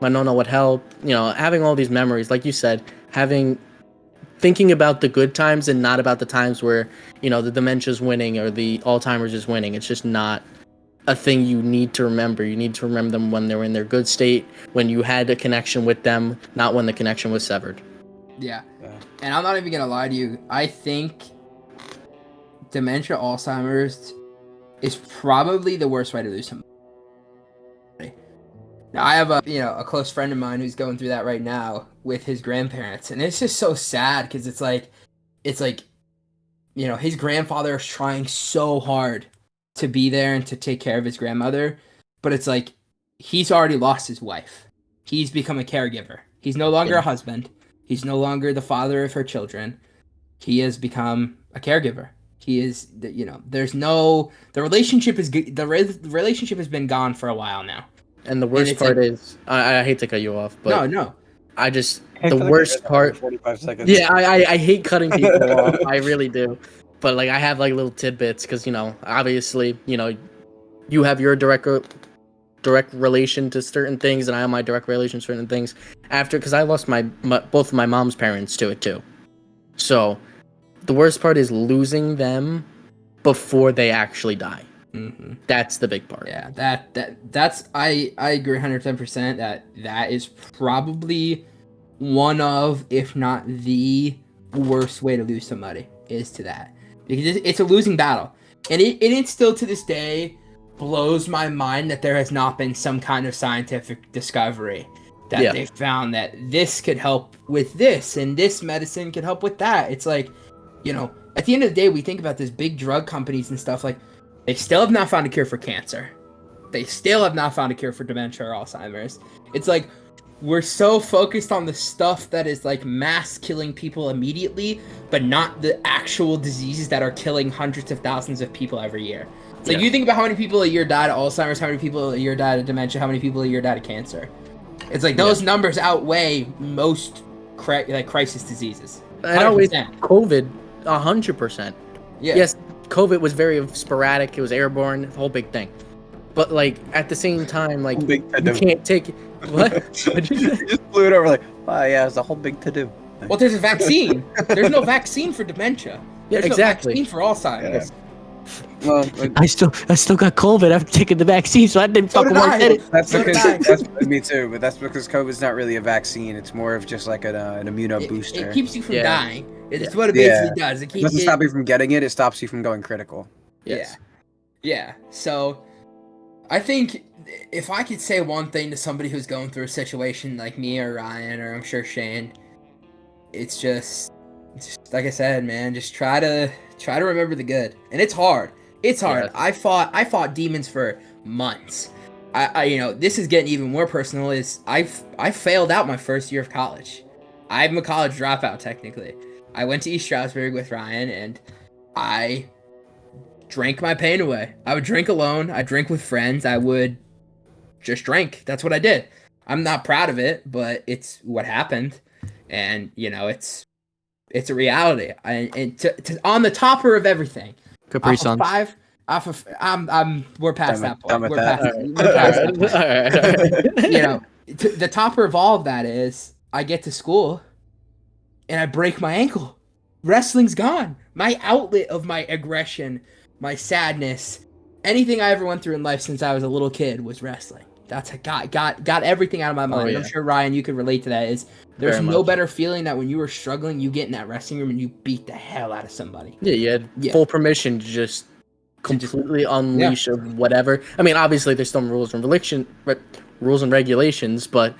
My nonna would help, having all these memories, like you said, thinking about the good times and not about the times where, the dementia's winning or the Alzheimer's is winning. It's just not a thing you need to remember. You need to remember them when they're in their good state, when you had a connection with them, not when the connection was severed. Yeah. And I'm not even going to lie to you. I think dementia, Alzheimer's is probably the worst way to lose somebody. Now, I have a close friend of mine who's going through that right now with his grandparents, and it's just so sad because it's like his grandfather is trying so hard to be there and to take care of his grandmother, but it's like he's already lost his wife. He's become a caregiver. He's no longer a husband. He's no longer the father of her children. He has become a caregiver. He is, the relationship is good. The relationship has been gone for a while now. And the worst part is, I hate to cut you off, but no. The worst part. 45 seconds. Yeah, I hate cutting people off. I really do. But like I have like little tidbits because obviously you have your direct relation to certain things, and I have my direct relation to certain things. Because I lost both of my mom's parents to it too. So the worst part is losing them before they actually die. Mm-hmm. That's the big part. Yeah, that's I agree 110% that is probably one of, if not the worst way to lose somebody is to that. Because it's a losing battle. And it still to this day blows my mind that there has not been some kind of scientific discovery that they found that this could help with this and this medicine could help with that. It's like, you know, at the end of the day, we think about these big drug companies and stuff, like, they still have not found a cure for cancer. They still have not found a cure for dementia or Alzheimer's. It's like, we're so focused on the stuff that is like mass killing people immediately, but not the actual diseases that are killing hundreds of thousands of people every year. It's like, you think about how many people a year died of Alzheimer's, how many people a year died of dementia, how many people a year died of cancer. It's like those numbers outweigh most crisis diseases. 100%. And always COVID, 100%. Yeah. Yes, COVID was very sporadic. It was airborne, the whole big thing. But like at the same time, like you can't take what? You just blew it over like, wow, yeah, it's a whole big to-do. Well, there's a vaccine. There's no vaccine for dementia. Yeah, There's exactly. no vaccine for Alzheimer's. Yeah. Well, I still got COVID after taking the vaccine, so I didn't fucking want to get it. that's because me too, but that's because COVID's not really a vaccine. It's more of just like an immuno booster. It keeps you from dying. It's what it basically does. It doesn't stop you from getting it. It stops you from going critical. Yes. Yeah. So, I think if I could say one thing to somebody who's going through a situation like me or Ryan or I'm sure Shane, it's just like I said, man. Just try to remember the good, and it's hard. It's hard. Yes. I fought demons for months. I you know, this is getting even more personal. Is I failed out my first year of college. I'm a college dropout technically. I went to East Stroudsburg with Ryan, and I drank my pain away. I would drink alone. I'd drink with friends. I would just drink. That's what I did. I'm not proud of it, but it's what happened, and you know, it's a reality. On the topper of everything. Capri Sun. We're past that point. Done with We're that. past that point. All right. You know, the topper of all of that is I get to school and I break my ankle. Wrestling's gone. My outlet of my aggression, my sadness, anything I ever went through in life since I was a little kid was wrestling. That's got everything out of my mind. yeah. I'm sure Ryan, you could relate to that. There's no better feeling that when you were struggling, you get in that wrestling room and you beat the hell out of somebody. Yeah, you had full permission to just completely unleash of whatever. I mean, obviously there's some rules and regulations, but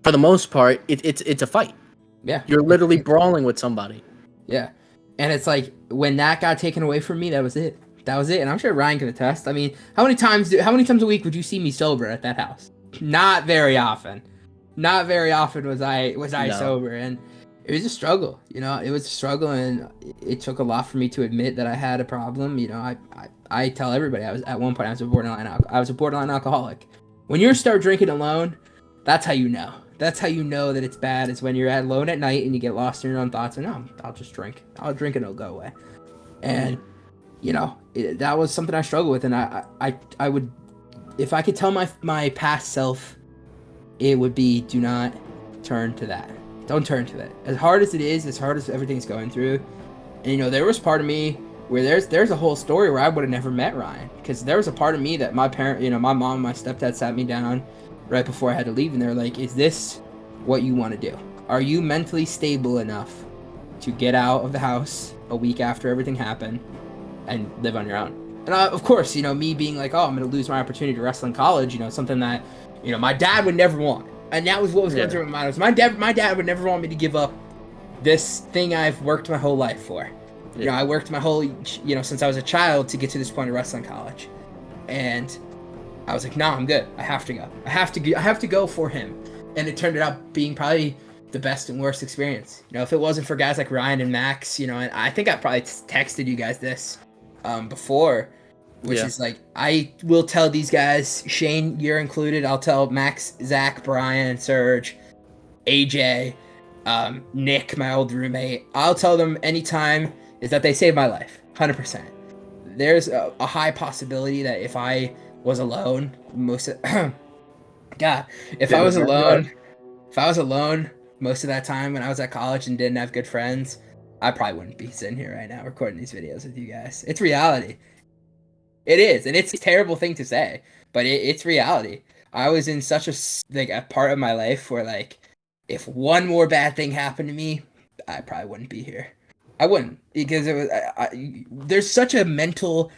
for the most part, it's a fight. Yeah, you're literally brawling with somebody. Yeah, and it's like when that got taken away from me, that was it. That was it, and I'm sure Ryan can attest. I mean, how many times a week would you see me sober at that house? Not very often. Not very often was I sober, and it was a struggle. You know, it was a struggle, and it took a lot for me to admit that I had a problem. You know, I tell everybody at one point I was a borderline alcoholic. When you start drinking alone, that's how you know. That's how you know that it's bad. Is when you're alone at night and you get lost in your own thoughts. And no, I'll just drink. I'll drink and it'll go away. And you know, that was something I struggled with, and I would, if I could tell my past self, it would be, do not turn to that. Don't turn to that. As hard as it is, as hard as everything's going through, and you know, there was part of me where there's a whole story where I would have never met Ryan, because there was a part of me that my mom and my stepdad sat me down right before I had to leave, and they're like, is this what you want to do? Are you mentally stable enough to get out of the house a week after everything happened and live on your own? And of course, you know, me being like, oh, I'm going to lose my opportunity to wrestle in college, you know, something that, you know, my dad would never want. And that was what was going through my mind. Was my dad would never want me to give up this thing I've worked my whole life for. Yeah. You know, I worked my whole, you know, since I was a child to get to this point of wrestling college. And I was like, nah, I'm good. I have to go. I have to go for him. And it turned out being probably the best and worst experience. You know, if it wasn't for guys like Ryan and Max, you know, and I think I probably texted you guys this before, which is like, I will tell these guys, Shane, you're included. I'll tell Max, Zach, Brian, Serge, AJ, Nick, my old roommate. I'll tell them anytime is that they saved my life, 100%. There's a high possibility that if I was alone, if I was alone most of that time when I was at college and didn't have good friends, I probably wouldn't be sitting here right now recording these videos with you guys. It's reality. It is, and it's a terrible thing to say, but it's reality. I was in such a part of my life where, like, if one more bad thing happened to me, I probably wouldn't be here. I wouldn't, because it was. There's such a mental,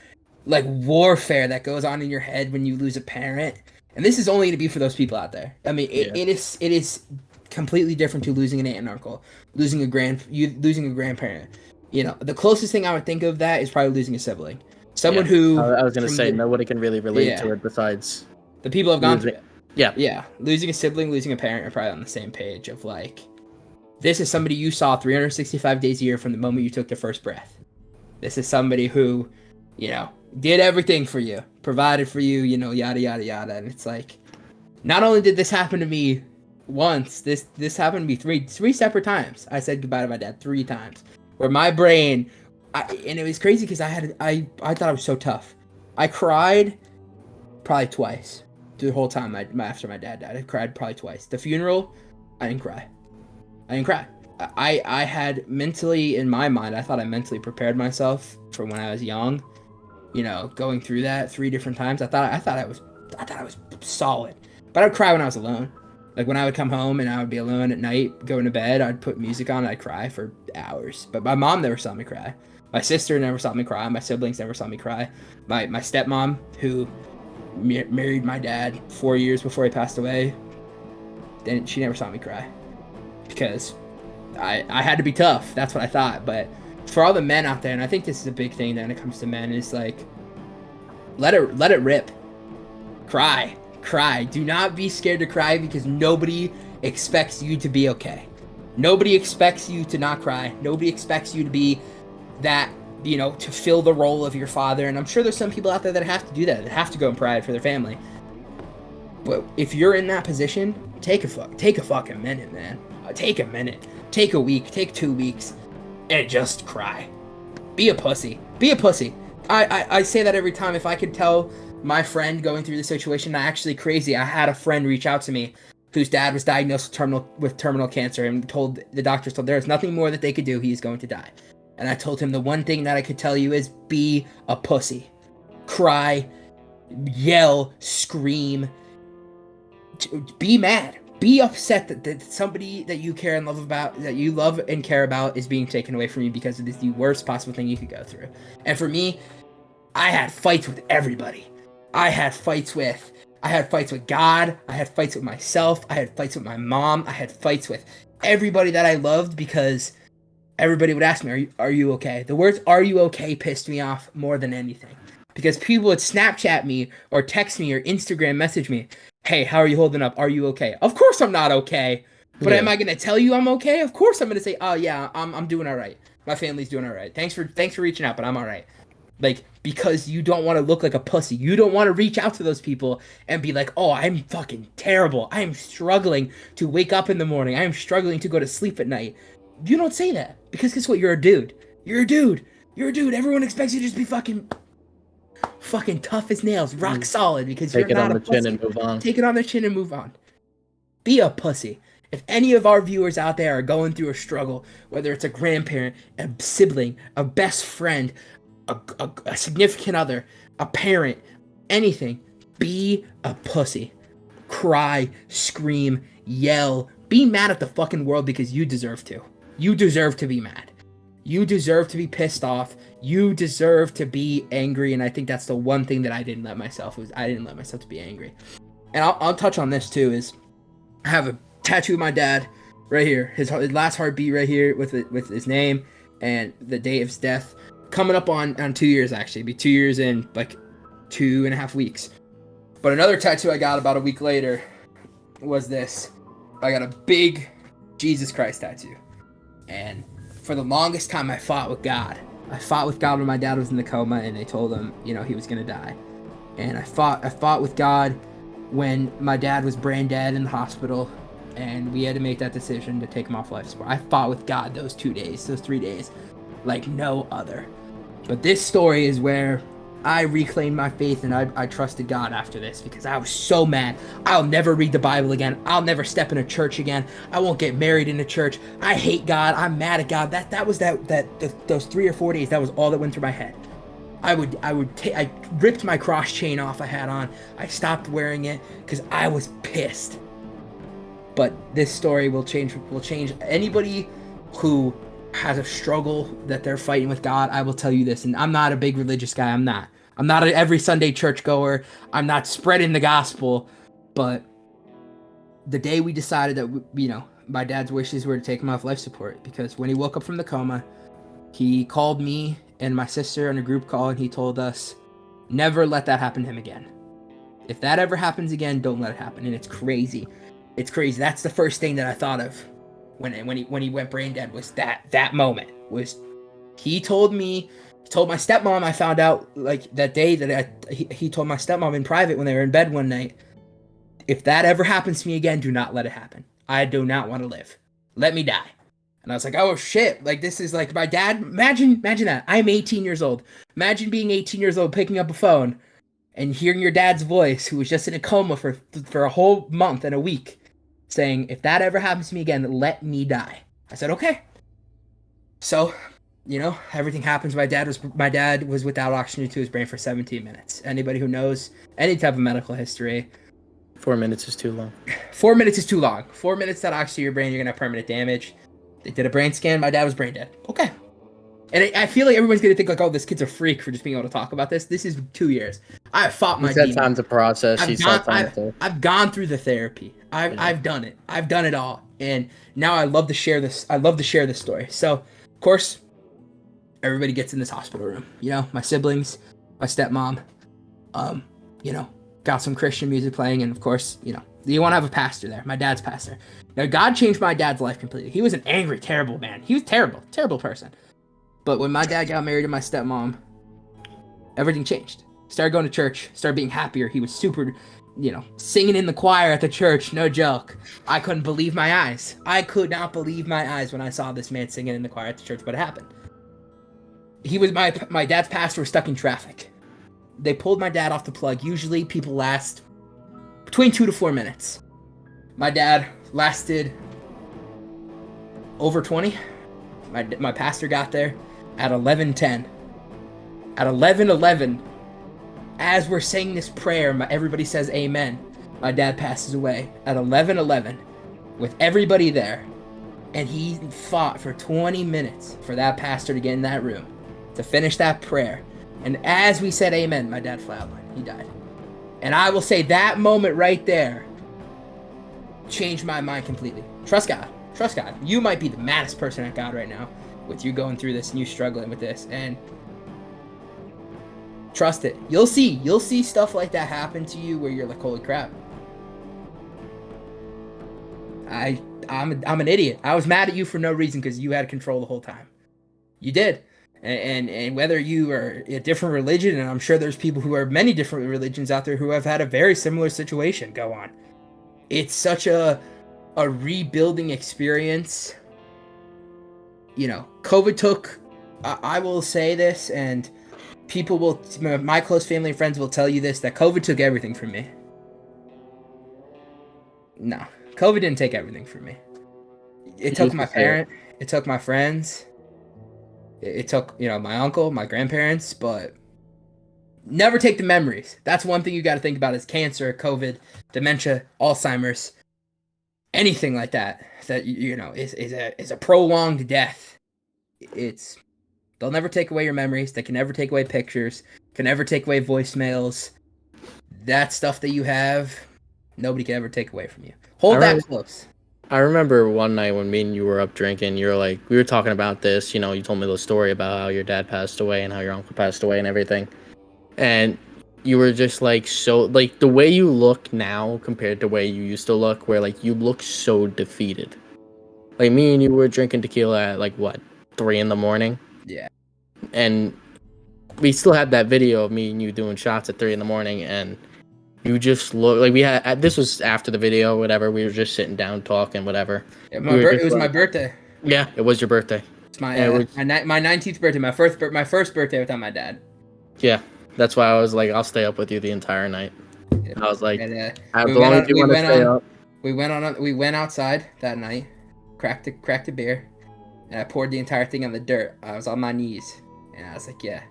like, warfare that goes on in your head when you lose a parent, and this is only to be for those people out there. I mean, it is completely different to losing an aunt and uncle, losing a grandparent. You know, the closest thing I would think of that is probably losing a sibling, someone who I was gonna say nobody can really relate to it besides the people have gone through it. Yeah, losing a sibling, losing a parent are probably on the same page of like, this is somebody you saw 365 days a year from the moment you took the first breath. This is somebody who, you know, did everything for you, provided for you, you know, yada, yada, yada. And it's like, not only did this happen to me once, this happened to me three separate times. I said goodbye to my dad 3 times. Where my brain, and it was crazy because I thought I was so tough. I cried probably twice the whole time after my dad died. I cried probably twice. The funeral, I didn't cry. I had mentally, in my mind, I thought I mentally prepared myself for when I was young. You know, going through that 3 different times, I thought I was solid. But I would cry when I was alone. Like when I would come home and I would be alone at night, going to bed, I'd put music on and I'd cry for hours. But my mom never saw me cry. My sister never saw me cry. My siblings never saw me cry. My stepmom, who married my dad 4 years before he passed away, she never saw me cry. Because I had to be tough. That's what I thought. But for all the men out there, and I think this is a big thing when it comes to men, is like, let it rip. Cry. Do not be scared to cry, because nobody expects you to be okay. Nobody expects you to not cry. Nobody expects you to be that, you know, to fill the role of your father. And I'm sure there's some people out there that have to do that have to go and provide for their family. But if you're in that position, take a fucking minute, man. Take a minute. Take a week. Take 2 weeks. And just cry. Be a pussy. I say that every time. If I could tell my friend going through the situation, actually crazy. I had a friend reach out to me whose dad was diagnosed with terminal cancer, and the doctors told there was nothing more that they could do. He is going to die. And I told him the one thing that I could tell you is be a pussy. Cry, yell, scream, be mad. Be upset that somebody that you care and love about, that you love and care about, is being taken away from you, because it is the worst possible thing you could go through. And for me, I had fights with everybody. I had fights with God. I had fights with myself. I had fights with my mom. I had fights with everybody that I loved, because everybody would ask me, are you okay? The words "are you okay" pissed me off more than anything, because people would Snapchat me or text me or Instagram message me, "Hey, how are you holding up? Are you okay?" Of course I'm not okay. But am I going to tell you I'm okay? Of course I'm going to say, "Oh yeah, I'm doing all right. My family's doing all right. Thanks for reaching out, but I'm all right." Like, because you don't want to look like a pussy. You don't want to reach out to those people and be like, "Oh, I'm fucking terrible. I am struggling to wake up in the morning. I am struggling to go to sleep at night." You don't say that, because guess what? You're a dude. Everyone expects you to just be fucking tough as nails, rock solid, because you're not a pussy. Take it on the chin and move on. Take it on the chin and move on. Be a pussy. If any of our viewers out there are going through a struggle, whether it's a grandparent, a sibling, a best friend, a significant other, a parent, anything, be a pussy. Cry, scream, yell, be mad at the fucking world, because you deserve to. You deserve to be mad. You deserve to be pissed off. You deserve to be angry, and I think that's the one thing that I didn't let myself to be angry. And I'll touch on this too. Is I have a tattoo of my dad right here, his last heartbeat right here with his name and the day of his death. Coming up on 2 years, actually. It'll be 2 years in like 2.5 weeks. But another tattoo I got about a week later was this. I got a big Jesus Christ tattoo. And for the longest time, I fought with God. I fought with God when my dad was in the coma and they told him, you know, he was going to die. And I fought with God when my dad was brain dead in the hospital and we had to make that decision to take him off life support. I fought with God those 3 days, like no other. But this story is where I reclaimed my faith and I trusted God after this, because I was so mad. I'll never read the Bible again. I'll never step in a church again. I won't get married in a church. I hate God. I'm mad at God. Those 3 or 4 days, that was all that went through my head. I ripped my cross chain off I had on. I stopped wearing it because I was pissed. but this story will change anybody who has a struggle that they're fighting with God. I will tell you this, and I'm not a big religious guy. I'm not an every Sunday churchgoer. I'm not spreading the gospel, but the day we decided that, you know, my dad's wishes were to take him off life support, because when he woke up from the coma, he called me and my sister on a group call, and he told us, never let that happen to him again. If that ever happens again, don't let it happen. And it's crazy. It's crazy. That's the first thing that I thought of when he went brain dead, was that moment. Was he told my stepmom, I found out like that day that he told my stepmom in private when they were in bed one night, if that ever happens to me again, do not let it happen. I do not want to live. Let me die. And I was like, oh shit, like this is like my dad. Imagine that. I'm 18 years old. Imagine being 18 years old, picking up a phone and hearing your dad's voice, who was just in a coma for a whole month and a week, saying, if that ever happens to me again, let me die. I said, okay. So, you know, everything happens. My dad was without oxygen to his brain for 17 minutes. Anybody who knows any type of medical history, 4 minutes is too long. 4 minutes is too long. 4 minutes that oxygen to your brain, you're gonna have permanent damage. They did a brain scan. My dad was brain dead. Okay. And I feel like everyone's gonna think like, oh, this kid's a freak for just being able to talk about this. This is 2 years. I fought my demons. He's had time to process. I've gone through the therapy. I've done it. I've done it all. And now I love to share this. I love to share this story. So, of course, everybody gets in this hospital room. You know, my siblings, my stepmom, you know, got some Christian music playing, and of course, you know, you want to have a pastor there. My dad's pastor. Now, God changed my dad's life completely. He was an angry, terrible man. He was terrible person. But when my dad got married to my stepmom, everything changed. Started going to church, started being happier. He was super, you know, singing in the choir at the church, no joke. I couldn't believe my eyes. I could not believe my eyes when I saw this man singing in the choir at the church, but it happened. He was my dad's pastor was stuck in traffic. They pulled my dad off the plug. Usually people last between 2 to 4 minutes. My dad lasted over 20. My pastor got there at 11:10. At 11:11, as we're saying this prayer, everybody says amen. My dad passes away at 11:11 with everybody there. And he fought for 20 minutes for that pastor to get in that room to finish that prayer. And as we said amen, my dad flatlined. He died. And I will say that moment right there changed my mind completely. Trust God. Trust God. You might be the maddest person at God right now with you going through this and you struggling with this. And trust it. You'll see stuff like that happen to you where you're like, holy crap. I'm an idiot. I was mad at you for no reason because you had control the whole time. You did. And whether you are a different religion, and I'm sure there's people who are many different religions out there who have had a very similar situation go on. It's such a rebuilding experience. You know, COVID took, I will say this, and people will, my close family and friends will tell you this, that COVID took everything from me. No, COVID didn't take everything from me. It took my parent, it took my friends, it took, you know, my uncle, my grandparents, but never take the memories. That's one thing you got to think about is cancer, COVID, dementia, Alzheimer's, anything like that you know is a prolonged death. They'll never take away your memories. They can never take away pictures. Can never take away voicemails. That stuff that you have, nobody can ever take away from you. Hold that close. I remember one night when me and you were up drinking, you were like, we were talking about this, you know, you told me the story about how your dad passed away and how your uncle passed away and everything. And you were just like, so, like, the way you look now compared to the way you used to look, where, like, you look so defeated. Like, me and you were drinking tequila at, like, what, 3 a.m? Yeah. And we still had that video of me and you doing shots at 3 a.m, and you just look like we had. This was after the video, whatever. We were just sitting down talking, whatever. Yeah, it was my birthday. Yeah, it was your birthday. It's my 19th birthday. My first birthday without my dad. Yeah, that's why I was like, I'll stay up with you the entire night. Yeah. I was like, and, as long as you want to stay up. We went outside that night, cracked a beer, and I poured the entire thing on the dirt. I was on my knees, and I was like, yeah.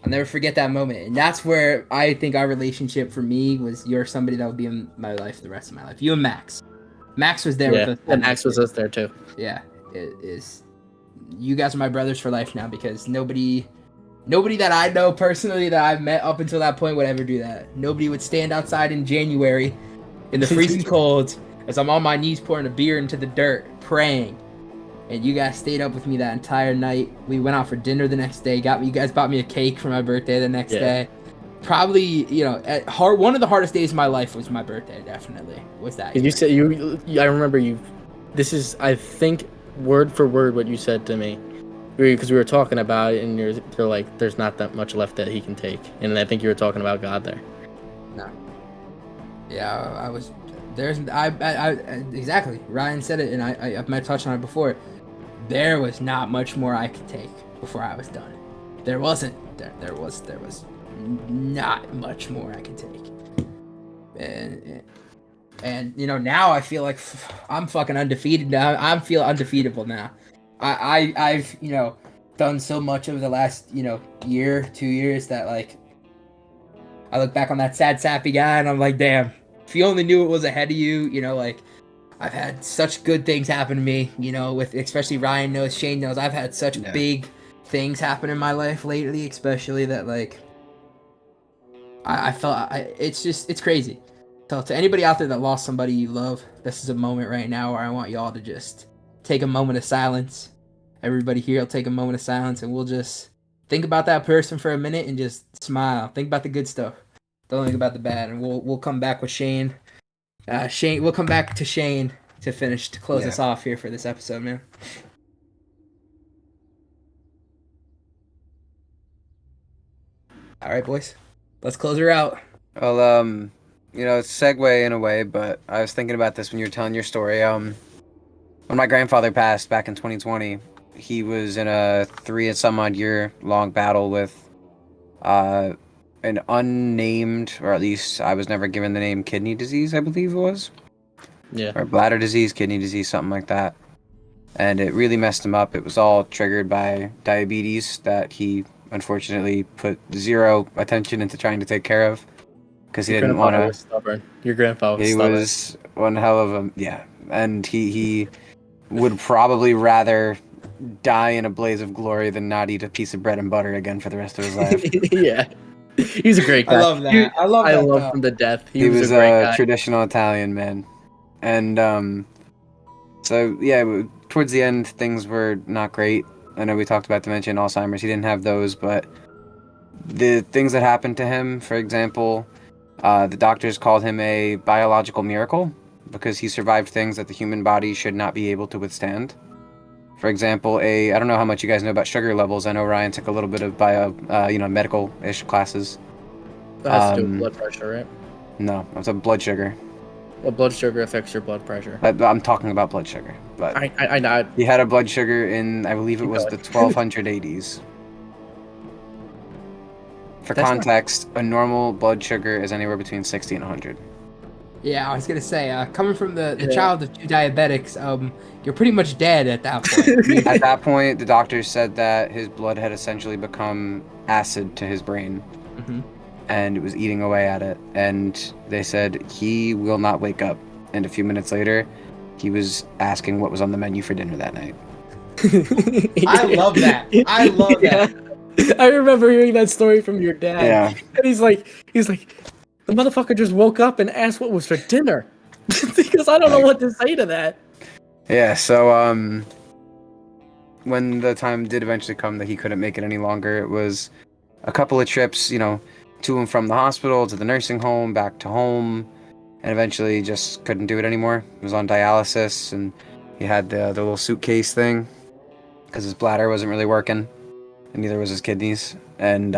I'll never forget that moment. And that's where I think our relationship for me was, you're somebody that would be in my life the rest of my life. You and Max. Max was there with us. And Max was us there too. Yeah, it is. You guys are my brothers for life now, because nobody that I know personally that I've met up until that point would ever do that. Nobody would stand outside in January in the freezing cold as I'm on my knees pouring a beer into the dirt, praying. And you guys stayed up with me that entire night. We went out for dinner the next day. You guys bought me a cake for my birthday the next day. Probably, you know, one of the hardest days of my life was my birthday. Definitely was that. You said I remember you. This is, I think, word for word what you said to me, because we were talking about it, and you're like, "There's not that much left that he can take," and I think you were talking about God there. No. Yeah, I was. Exactly. Ryan said it, and I might touch on it before. There was not much more I could take before I was done. There wasn't. There was not much more I could take. And you know, now I feel like I'm fucking undefeated now. I feel undefeatable now. I've you know, done so much over the last, you know, 2 years that, like, I look back on that sad sappy guy and I'm like, damn, if you only knew what was ahead of you, you know, like, I've had such good things happen to me, you know, with, especially Ryan knows, Shane knows, I've had such big things happen in my life lately, especially that, like, I felt, it's crazy. So to anybody out there that lost somebody you love, this is a moment right now where I want y'all to just take a moment of silence. Everybody here will take a moment of silence, and we'll just think about that person for a minute and just smile. Think about the good stuff. Don't think about the bad, and we'll come back with Shane. We'll come back to Shane to close us off here for this episode, man. All right, boys, let's close her out. Well, you know, it's a segue in a way, but I was thinking about this when you were telling your story. When my grandfather passed back in 2020, he was in a 3 and some odd year long battle with an unnamed, or at least I was never given the name, kidney disease, I believe it was. Yeah. Or bladder disease, kidney disease, something like that. And it really messed him up. It was all triggered by diabetes that he unfortunately put zero attention into trying to take care of, because he didn't want to. Stubborn. Your grandfather was stubborn. He was one hell of a and he would probably rather die in a blaze of glory than not eat a piece of bread and butter again for the rest of his life. Yeah, he's a great guy. I love that. I love him to death. He was a great guy. Traditional Italian man, and so yeah, towards the end things were not great. I know we talked about dementia and Alzheimer's. He didn't have those, but the things that happened to him, for example, the doctors called him a biological miracle because he survived things that the human body should not be able to withstand. For example, I don't know how much you guys know about sugar levels. I know Ryan took a little bit of medical-ish classes. That's to do with blood pressure, right? No, it's a blood sugar. Well, blood sugar affects your blood pressure. I'm talking about blood sugar. But I know. He had a blood sugar in, I believe it was the 1280s. For context, a normal blood sugar is anywhere between 60 and 100. Yeah, I was gonna say, coming from the child of 2 diabetics, you're pretty much dead at that point. At that point, the doctors said that his blood had essentially become acid to his brain, and it was eating away at it. And they said he will not wake up. And a few minutes later, he was asking what was on the menu for dinner that night. I love that. I love that. I remember hearing that story from your dad. Yeah. And he's like, the motherfucker just woke up and asked what was for dinner. Because I don't know what to say to that. Yeah, so when the time did eventually come that he couldn't make it any longer, it was a couple of trips, you know, to and from the hospital, to the nursing home, back to home, and eventually just couldn't do it anymore. He was on dialysis, and he had the little suitcase thing, because his bladder wasn't really working, and neither was his kidneys. And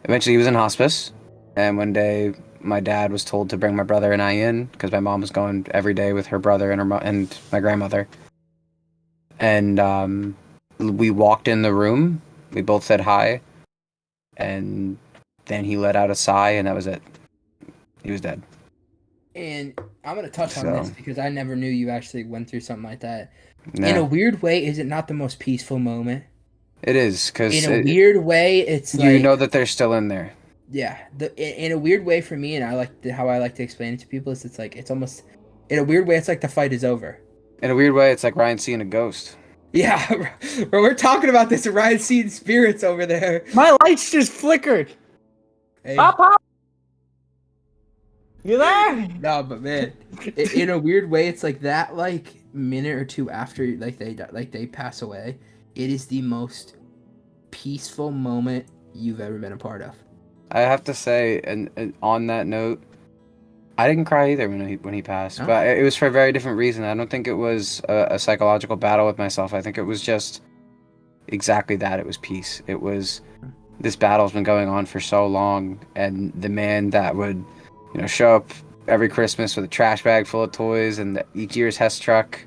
eventually he was in hospice, and one day my dad was told to bring my brother and I in, because my mom was going every day with her brother and my grandmother. And we walked in the room, we both said hi, and then he let out a sigh, and that was it. He was dead. And I'm going to touch on this because I never knew you actually went through something like that. Nah. In a weird way, is it not the most peaceful moment? It is, because in a weird way, it's like, you know that they're still in there. Yeah, in a weird way for me, and how I like to explain it to people is it's like it's almost In a weird way, it's like the fight is over. In a weird way, it's like Ryan seeing a ghost. Yeah, bro, we're talking about this. Ryan seeing spirits over there. My lights just flickered. Hey. Pop. You there? No, but man, in a weird way, it's like that. Like minute or two after, they pass away, it is the most peaceful moment you've ever been a part of. I have to say, and on that note, I didn't cry either when he passed, No? but it was for a very different reason. I don't think it was a psychological battle with myself. I think it was just exactly that. It was peace. It was this battle's been going on for so long, and the man that would, show up every Christmas with a trash bag full of toys and each year's Hess truck,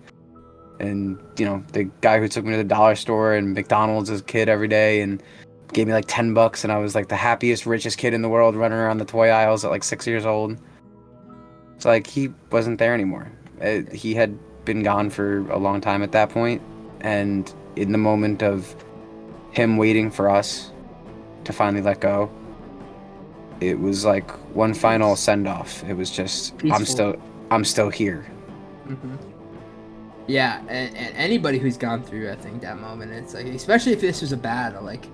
and the guy who took me to the dollar store and McDonald's as a kid every day and gave me like $10, and I was like the happiest, richest kid in the world running around the toy aisles at like 6 years old. It's like he wasn't there anymore. He had been gone for a long time at that point, and in the moment of him waiting for us to finally let go, it was like one final send-off. It was just, Peaceful. I'm still here. Mm-hmm. Yeah, and anybody who's gone through, I think, that moment, it's like, especially if this was a battle, like,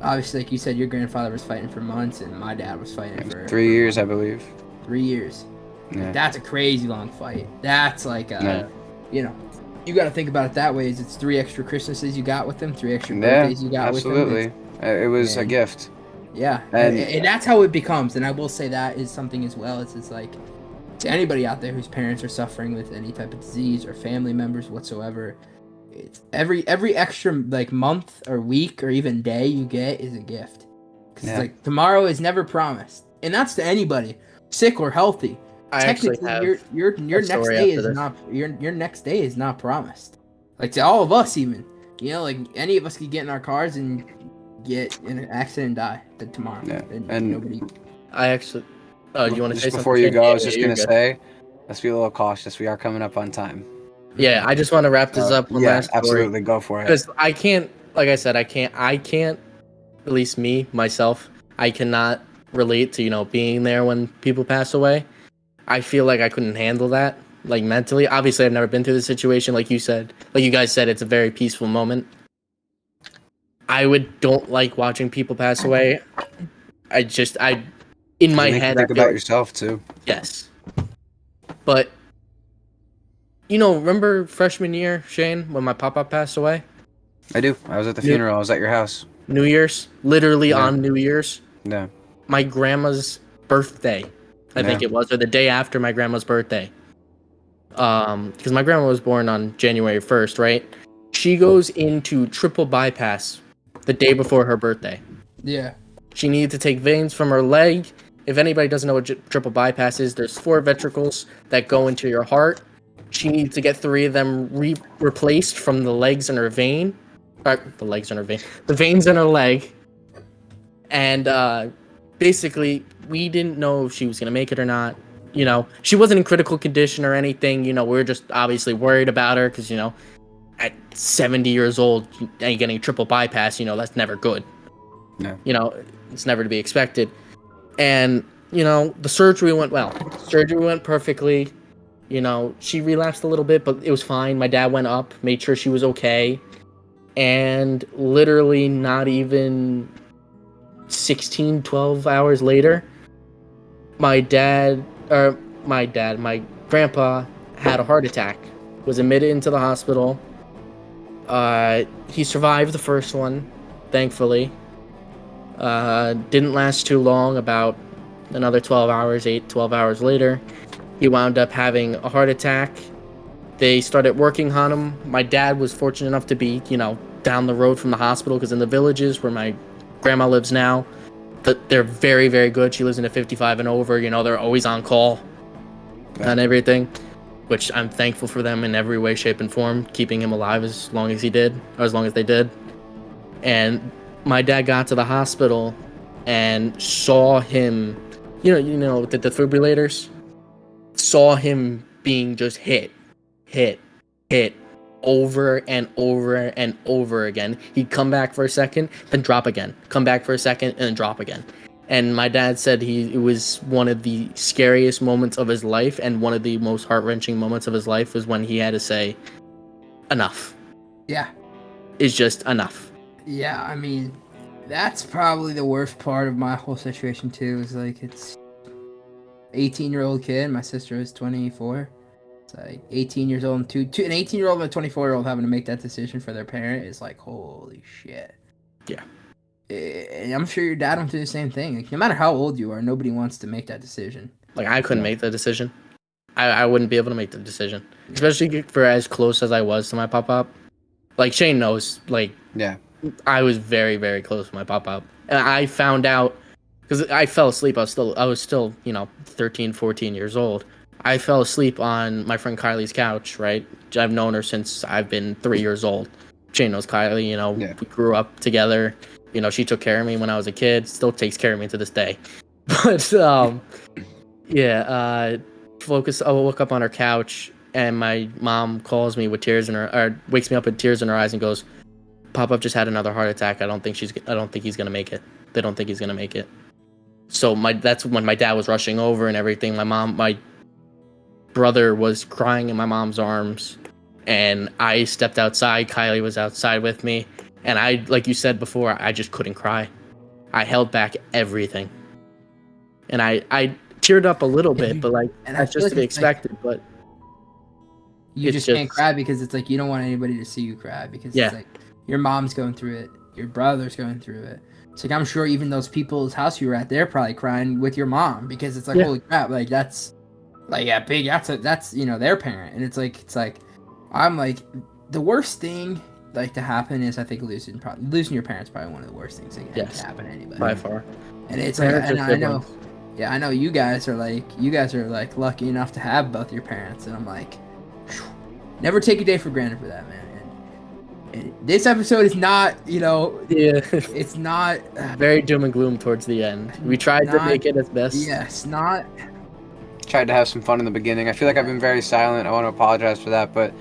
obviously, like you said, your grandfather was fighting for months, and my dad was fighting for 3 years, I believe. 3 years. Yeah. Like, that's a crazy long fight. That's like, you got to think about it that way. Is it's 3 extra Christmases you got with him, 3 extra birthdays you got with him. Absolutely. It was a gift. Yeah, and that's how it becomes. And I will say that is something as well. It's like, to anybody out there whose parents are suffering with any type of disease or family members whatsoever, it's every extra like month or week or even day you get is a gift. Because it's like tomorrow is never promised, and that's to anybody, sick or healthy. Technically, your next day is not your next day is not promised. Like to all of us, even like any of us could get in our cars and get in an accident and die tomorrow. Yeah, and nobody. I actually. Oh, you want to say something? Before you go, I was just gonna say, let's be a little cautious. We are coming up on time. Yeah, I just want to wrap this up. One last story. Absolutely, go for it. Because I can't, like I said, I can't. At least myself, I cannot relate to being there when people pass away. I feel like I couldn't handle that, like mentally. Obviously, I've never been through the situation, like you guys said, it's a very peaceful moment. I don't like watching people pass away. In my head, think about yourself too. Yes, but remember freshman year, Shane, when my papa passed away? I do. I was at the funeral. I was at your house. New Year's, literally on New Year's. Yeah. My grandma's birthday, I think it was, or the day after my grandma's birthday. Because my grandma was born on January 1st, right? She goes into triple bypass the day before her birthday. Yeah. She needed to take veins from her leg. If anybody doesn't know what triple bypass is, there's 4 ventricles that go into your heart. She needs to get 3 of them replaced from the legs in her vein. The veins in her leg. And basically, we didn't know if she was going to make it or not. She wasn't in critical condition or anything. We were just obviously worried about her because, at 70 years old and getting triple bypass, that's never good. No. It's never to be expected. And, the surgery went well. Surgery went perfectly. She relapsed a little bit, but it was fine. My dad went up, made sure she was okay. And literally not even 12 hours later, my grandpa had a heart attack, was admitted into the hospital. He survived the first one, thankfully. Didn't last too long, about another 12 hours later, he wound up having a heart attack. They started working on him. My dad was fortunate enough to be, down the road from the hospital, because in the villages where my grandma lives now, they're very, very good. She lives in a 55 and over, they're always on call and everything, which I'm thankful for them in every way, shape, and form, keeping him alive as long as they did. And my dad got to the hospital and saw him, the defibrillators, saw him being just hit over and over and over again. He'd come back for a second, then drop again. Come back for a second, and then drop again. And my dad said it was one of the scariest moments of his life, and one of the most heart-wrenching moments of his life was when he had to say, enough. Yeah. It's just enough. Yeah, I mean, that's probably the worst part of my whole situation too. Is like it's 18-year-old kid. My sister is 24. It's like 18 years old and an 18-year-old and a 24-year-old having to make that decision for their parent is like, holy shit. Yeah. And I'm sure your dad went through the same thing. Like, no matter how old you are, nobody wants to make that decision. Like, I couldn't make the decision. I wouldn't be able to make the decision, especially for as close as I was to my pop-up. Like, Shane knows, like, yeah, I was very, very close to my pop-up. And I found out, because I fell asleep, I was still, 13, 14 years old. I fell asleep on my friend Kylie's couch, right? I've known her since I've been 3 years old. Shane knows Kylie, we grew up together. She took care of me when I was a kid, still takes care of me to this day. But, I woke up on her couch, and my mom calls me with tears in her, or wakes me up with tears in her eyes and goes, Pop-Up just had another heart attack. I don't think he's gonna make it. They don't think he's gonna make it. So that's when my dad was rushing over and everything. My brother was crying in my mom's arms, and I stepped outside. Kylie was outside with me, and I, like you said before, I just couldn't cry. I held back everything, and I teared up a little bit, but that's just to be expected. But you just can't cry because it's like you don't want anybody to see you cry because it's like your mom's going through it, your brother's going through it. It's like I'm sure even those people's house you were at, they're probably crying with your mom because it's like holy crap, like that's their parent, and it's like I'm like the worst thing to happen is I think losing your parents probably one of the worst things that can happen to anybody by far. And it's like, and I know. Yeah, I know you guys are lucky enough to have both your parents, and I'm like, never take a day for granted for that, man. And this episode is not, it's not very doom and gloom towards the end. We tried to make it as best. Yes, not. Tried to have some fun in the beginning. I feel like I've been very silent. I want to apologize for that, but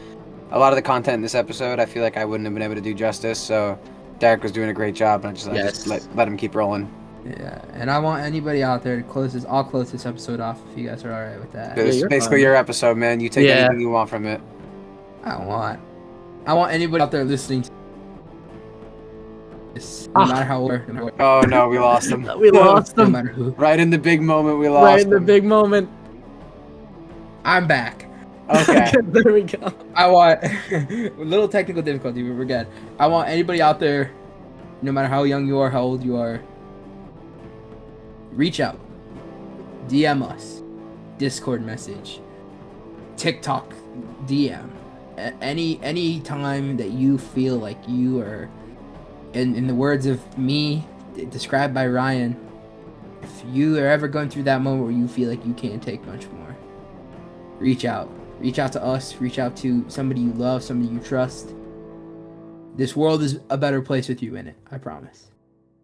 a lot of the content in this episode, I feel like I wouldn't have been able to do justice. So Derek was doing a great job, and I just let him keep rolling. Yeah, and I want anybody out there to close this. I'll close this episode off if you guys are alright with that. It's basically your episode, man. You take anything you want from it. I want anybody out there listening to this, no matter how old. Oh no, we lost him. We lost him. No matter who. Right in the big moment, we lost him. Right in the big moment. I'm back. Okay. There we go. I want a little technical difficulty, but we're good. I want anybody out there, no matter how young you are, how old you are, reach out, DM us, Discord message, TikTok DM, any time that you feel like you are, in the words of me, described by Ryan, if you are ever going through that moment where you feel like you can't take much more, reach out to us, reach out to somebody you love, somebody you trust. This world is a better place with you in it, I promise.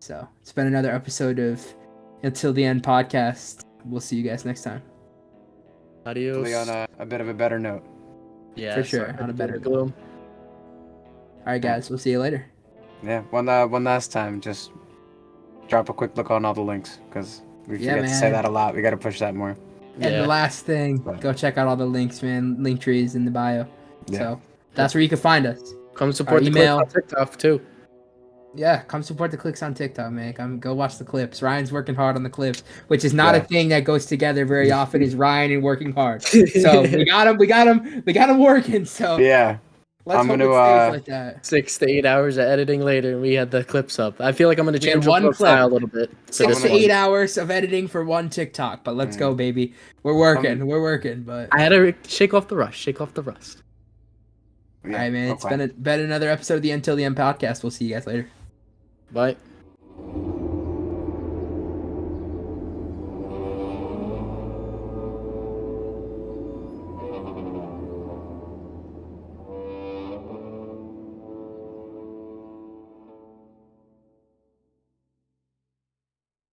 So it's been another episode of Until the End podcast. We'll see you guys next time. Adios. On a bit of a better note. Yeah, for sure. On a better gloom. All right, guys. We'll see you later. Yeah. One last time, just drop a quick look on all the links because we forget to say that a lot. We got to push that more. And the last thing, go check out all the links, man. Linktree is in the bio. Yeah. So that's where you can find us. Come support the email on TikTok too. Yeah, come support the clicks on TikTok, man. Go watch the clips. Ryan's working hard on the clips, which is not a thing that goes together very often. Is Ryan and working hard? So we got him working. So yeah, let's hope it stays like that. 6 to 8 hours of editing later, we had the clips up. I feel like I'm gonna change the style a little bit. 6 to 8 hours of editing for one TikTok, but let's go, baby. We're working. But I had to shake off the rust. Yeah, all right, man. It's been another episode of the Until the End podcast. We'll see you guys later. Bye.